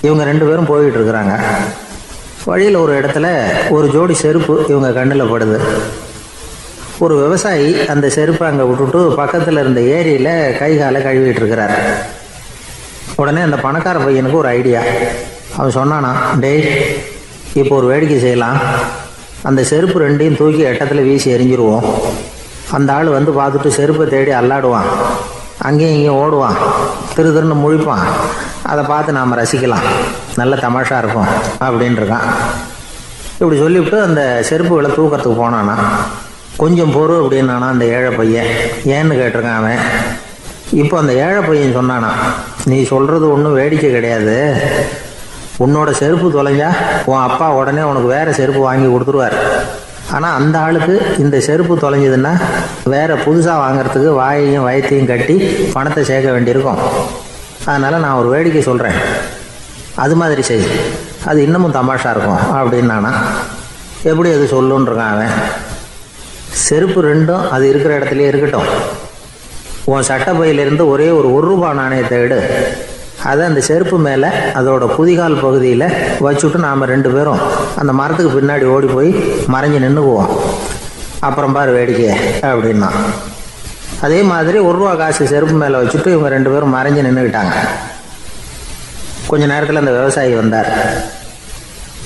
இவங்க 2 பேரும் போய்கிட்டு இருக்கிறாங்க. வழியில் ஒரு இடத்துல ஒரு ஜோடி செருப்பு இவங்க கண்ணில் படுது. ஒரு விவசாயி அந்த செருப்பை அங்கே விட்டுட்டு பக்கத்தில் இருந்த ஏரியில் கை காலை கழுவிட்டு இருக்கிறார். உடனே அந்த பணக்கார பையனுக்கு ஒரு ஐடியா. அவன் சொன்னானா, டேய் இப்போ ஒரு வேடிக்கை செய்யலாம், அந்த செருப்பு 2ஐயும் தூக்கி எட்டத்தில் வீசி எரிஞ்சிருவோம். அந்த ஆள் வந்து பார்த்துட்டு செருப்பை தேடி அல்லாடுவான், அங்கேயும் இங்கேயும் ஓடுவான், திருன்னு முழிப்பான். அதை பார்த்து நாம் ரசிக்கலாம், நல்ல தமாஷா இருக்கும் அப்படின்ட்டுருக்கான். இப்படி சொல்லிவிட்டு அந்த செருப்புகளை தூக்கிறதுக்கு போனானா. கொஞ்சம் பொறு அப்படின்னானா அந்த ஏழை பையன். ஏன்னு கேட்டிருக்கான் அவன். இப்போ அந்த ஏழை பையன் சொன்னானா, நீ சொல்கிறது ஒன்றும் வேடிக்கை கிடையாது. உன்னோட செருப்பு தொலைஞ்சா உன் அப்பா உடனே உனக்கு வேறு செருப்பு வாங்கி கொடுத்துருவார். ஆனால் அந்த ஆளுக்கு இந்த செருப்பு தொலைஞ்சதுன்னா வேறு புதுசாக வாங்கிறதுக்கு வாயையும் வயத்தையும் கட்டி பணத்தை சேர்க்க வேண்டியிருக்கும். அதனால் நான் ஒரு வேடிக்கை சொல்கிறேன், அது மாதிரி செய், அது இன்னமும் தமாஷா இருக்கும் அப்படின்னானா. எப்படி அது சொல்லுன்றிருக்கான் அவன். செருப்பு 2ம் அது இருக்கிற இடத்துலையே இருக்கட்டும். உன் சட்டப்பையிலிருந்து ஒரே ஒரு ரூபாய் நாணயத்தை எடு, அதை அந்த செருப்பு மேலே அதோட குதிகால் பகுதியில் வச்சுட்டு நாம் 2 பேரும் அந்த மரத்துக்கு பின்னாடி ஓடி போய் மறைஞ்சு நின்றுக்குவோம். அப்புறம் பாரு வேடிக்கை அப்படின்னா. அதே மாதிரி 1 ரூபா காசு செருப்பு மேலே வச்சுட்டு இவங்க 2 பேரும் மறைஞ்சு நின்றுக்கிட்டாங்க. கொஞ்ச நேரத்தில் அந்த விவசாயி வந்தார்.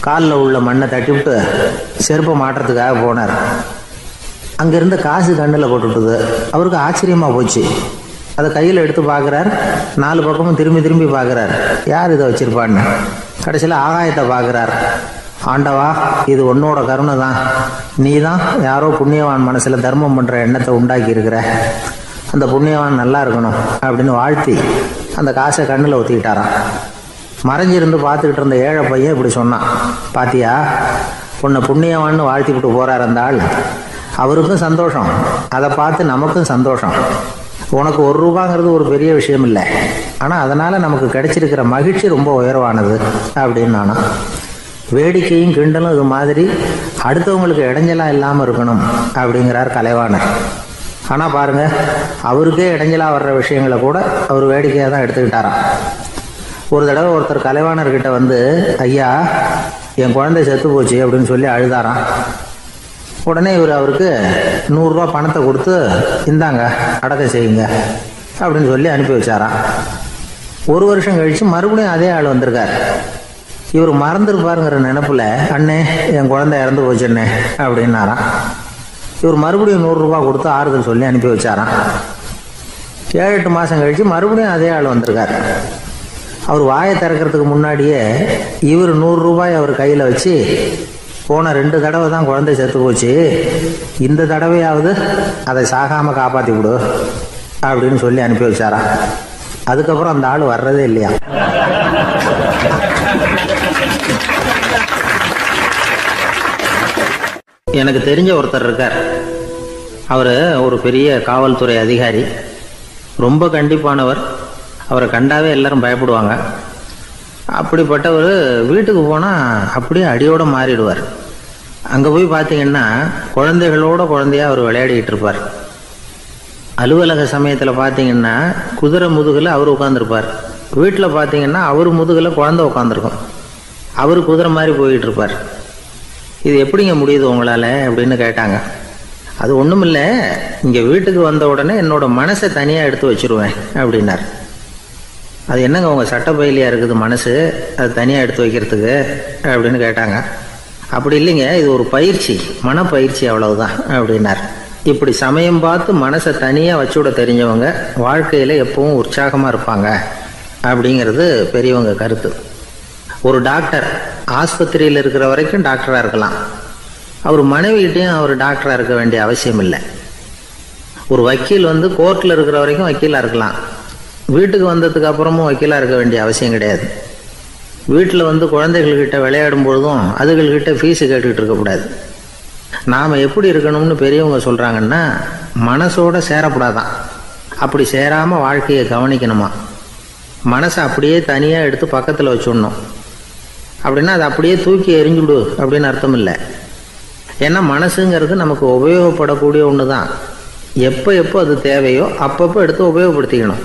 காலில் உள்ள மண்ணை தட்டிவிட்டு செருப்பை மாட்டுறதுக்காக போனார். அங்கேருந்து காசு கண்ணில் போட்டுவிட்டுது. அவருக்கு ஆச்சரியமாக போச்சு. அதை கையில் எடுத்து பார்க்குறார். 4 பக்கமும் திரும்பி திரும்பி பார்க்குறார், யார் இதை வச்சுருப்பான்னு. கடைசியில் ஆகாயத்தை பார்க்குறார். ஆண்டவா, இது உன்னோட கருணை தான். நீ தான் யாரோ புண்ணியவான் மனசில் தர்மம் பண்ணுற எண்ணத்தை உண்டாக்கி இருக்கிற. அந்த புண்ணியவான் நல்லா இருக்கணும் அப்படின்னு வாழ்த்தி அந்த காசை கண்ணில் ஒத்திக்கிட்டாரான். மறைஞ்சிருந்து பார்த்துக்கிட்டு இருந்த ஏழை பையன் இப்படி சொன்னான், பாத்தியா, உன்னை புண்ணியவான்னு வாழ்த்திக்கிட்டு போகிறார் அந்த ஆள். அவருக்கும் சந்தோஷம், அதை பார்த்து நமக்கும் சந்தோஷம். உனக்கு 1 ரூபாங்கிறது ஒரு பெரிய விஷயம் இல்லை, ஆனால் அதனால் நமக்கு கிடைச்சிருக்கிற மகிழ்ச்சி ரொம்ப உயர்வானது அப்படின்னு நானும். வேடிக்கையும் கிண்டலும் இது மாதிரி அடுத்தவங்களுக்கு இடைஞ்சலாக இல்லாமல் இருக்கணும் அப்படிங்கிறார் கலைவாணர். ஆனால் பாருங்கள், அவருக்கே இடைஞ்சலாக வர்ற விஷயங்களை கூட அவர் வேடிக்கையாக தான் எடுத்துக்கிட்டாராம். ஒரு தடவை ஒருத்தர் கலைவாணர்கிட்ட வந்து, ஐயா, என் குழந்தை செத்து போச்சு அப்படின்னு சொல்லி அழுதாராம். உடனே இவர் அவருக்கு 100 ரூபா பணத்தை கொடுத்து, இந்தாங்க அடக்கம் செய்யுங்க அப்படின்னு சொல்லி அனுப்பி வச்சாராம். 1 வருஷம் கழித்து மறுபடியும் அதே ஆள் வந்திருக்கார். இவர் மறந்துருப்பாருங்கிற நினைப்புல, அண்ணே என் குழந்தை இறந்து போச்சுண்ணே அப்படின்னாராம். இவர் மறுபடியும் 100 ரூபா கொடுத்து ஆறுதல் சொல்லி அனுப்பி வச்சாராம். 7-8 மாதம் கழித்து மறுபடியும் அதே ஆள் வந்திருக்கார். அவர் வாயை திறக்கிறதுக்கு முன்னாடியே இவர் 100 ரூபாய் அவர் கையில் வச்சு, போன 2 தடவை தான் குழந்தை செத்து போச்சு, இந்த தடவையாவது அதை சாகாமல் காப்பாற்றி விடு அப்படின்னு சொல்லி அனுப்பி வச்சாரா. அதுக்கப்புறம் அந்த ஆள் வர்றதே இல்லையா. எனக்கு தெரிஞ்ச ஒருத்தர் இருக்கார். அவர் ஒரு பெரிய காவல்துறை அதிகாரி, ரொம்ப கண்டிப்பானவர். அவரை கண்டாவே எல்லாரும் பயப்படுவாங்க. அப்படிப்பட்டவர் வீட்டுக்கு போனால் அப்படியே அடியோடு மாறிடுவார். அங்கே போய் பார்த்தீங்கன்னா குழந்தையாக அவர் விளையாடிக்கிட்டு இருப்பார். அலுவலக சமயத்தில் பார்த்தீங்கன்னா குதிரை முதுகில் அவர் உட்காந்துருப்பார். வீட்டில் பார்த்தீங்கன்னா அவர் முதுகில் குழந்தை உட்காந்துருக்கும். அவர் குதிரை மாதிரி போயிட்டு இருப்பார். இது எப்படிங்க முடியுது உங்களால் அப்படின்னு கேட்டாங்க. அது ஒன்றும் இல்லை, இங்கே வீட்டுக்கு வந்த உடனே என்னோட மனசை தனியாக எடுத்து வச்சுருவேன் அப்படின்னார். அது என்னங்க உங்கள் சட்டப்பயிலியாக இருக்குது மனசு, அது தனியாக எடுத்து வைக்கிறதுக்கு அப்படின்னு கேட்டாங்க. அப்படி இல்லைங்க, இது ஒரு பயிற்சி, மனப்பயிற்சி, அவ்வளவுதான் அப்படின்னார். இப்படி சமயம் பார்த்து மனசை தனியாக வச்சுவிட தெரிஞ்சவங்க வாழ்க்கையில் எப்பவும் உற்சாகமாக இருப்பாங்க அப்படிங்கிறது பெரியவங்க கருத்து. ஒரு டாக்டர் ஆஸ்பத்திரியில் இருக்கிற வரைக்கும் டாக்டராக இருக்கலாம். அவர் மனைவிகிட்டையும் அவர் டாக்டராக இருக்க வேண்டிய அவசியம் இல்லை. ஒரு வக்கீல் கோர்ட்டில் இருக்கிற வரைக்கும் வக்கீலாக இருக்கலாம். வீட்டுக்கு வந்ததுக்கு அப்புறமும் வக்கீலாக இருக்க வேண்டிய அவசியம் கிடையாது. வீட்டில் குழந்தைகள்கிட்ட விளையாடும் பொழுதும் அதுகள்கிட்ட ஃபீஸு கேட்டுக்கிட்டு இருக்கக்கூடாது. நாம் எப்படி இருக்கணும்னு பெரியவங்க சொல்கிறாங்கன்னா, மனசோட சேரக்கூடாதான். அப்படி சேராமல் வாழ்க்கையை கவனிக்கணுமா. மனசை அப்படியே தனியாக எடுத்து பக்கத்தில் வச்சுடணும். அப்படின்னா அதை அப்படியே தூக்கி எறிஞ்சுடு அப்படின்னு அர்த்தம் இல்லை. ஏன்னா மனசுங்கிறது நமக்கு உபயோகப்படக்கூடிய ஒன்று தான். எப்போ அது தேவையோ அப்பப்போ எடுத்து உபயோகப்படுத்திக்கணும்.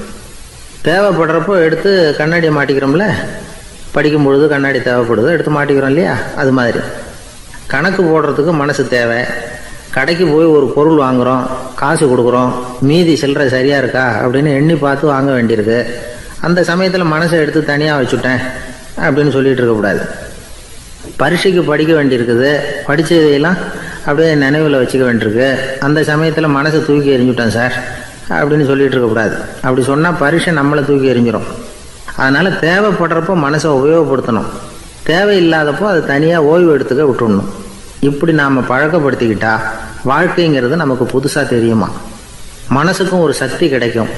தேவைப்படுறப்போ எடுத்து கண்ணாடியை மாட்டிக்கிறோம்ல, படிக்கும் பொழுது கண்ணாடி தேவைப்படுது, எடுத்து மாட்டிக்கிறோம் இல்லையா. அது மாதிரி கணக்கு போடுறதுக்கு மனசு தேவை. கடைக்கு போய் ஒரு பொருள் வாங்குகிறோம், காசு கொடுக்குறோம், மீதி சில்லறை சரியாக இருக்கா அப்படின்னு எண்ணி பார்த்து வாங்க வேண்டியிருக்கு. அந்த சமயத்தில் மனசை எடுத்து தனியாக வச்சுட்டேன் அப்படின்னு சொல்லிகிட்டு இருக்கக்கூடாது. பரீட்சைக்கு படிக்க வேண்டியிருக்குது, படித்ததையெல்லாம் அப்படியே நினைவில் வச்சுக்க வேண்டியிருக்கு. அந்த சமயத்தில் மனசை தூக்கி எறிஞ்சுட்டேன் சார் அப்படின்னு சொல்லிகிட்டு இருக்கக்கூடாது. அப்படி சொன்னால் பரீட்சை நம்மளை தூக்கி எறிஞ்சிடும். அதனால் தேவைப்படுறப்போ மனசை உபயோகப்படுத்தணும், தேவையில்லாதப்போ அதை தனியாக ஓய்வு எடுத்துக்க விட்டுடணும். இப்படி நாம் பழக்கப்படுத்திக்கிட்டா வாழ்க்கைங்கிறது நமக்கு புதுசாக தெரியுமா. மனசுக்கும் ஒரு சக்தி கிடைக்கும்.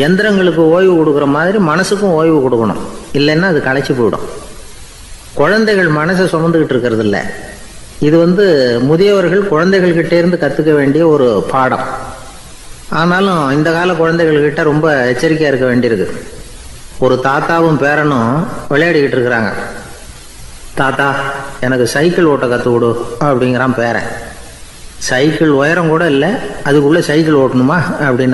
எந்திரங்களுக்கு ஓய்வு கொடுக்குற மாதிரி மனசுக்கும் ஓய்வு கொடுக்கணும், இல்லைன்னா அது களைச்சி போயிடும். குழந்தைகள் மனசை சுமந்துக்கிட்டு இருக்கிறது இல்லை. இது முதியவர்கள் குழந்தைகள்கிட்டேருந்து கற்றுக்க வேண்டிய ஒரு பாடம். ஆனாலும் இந்த கால குழந்தைகள்கிட்ட ரொம்ப எச்சரிக்கையாக இருக்க வேண்டியிருக்கு. ஒரு தாத்தாவும் பேரனும் விளையாடிக்கிட்டு இருக்கிறாங்க. தாத்தா, எனக்கு சைக்கிள் ஓட்ட கற்றுக் கொடு அப்படிங்கிறான் பேரன். சைக்கிள் உயரம் கூட இல்லை, அதுக்குள்ளே சைக்கிள் ஓட்டணுமா அப்படின்னு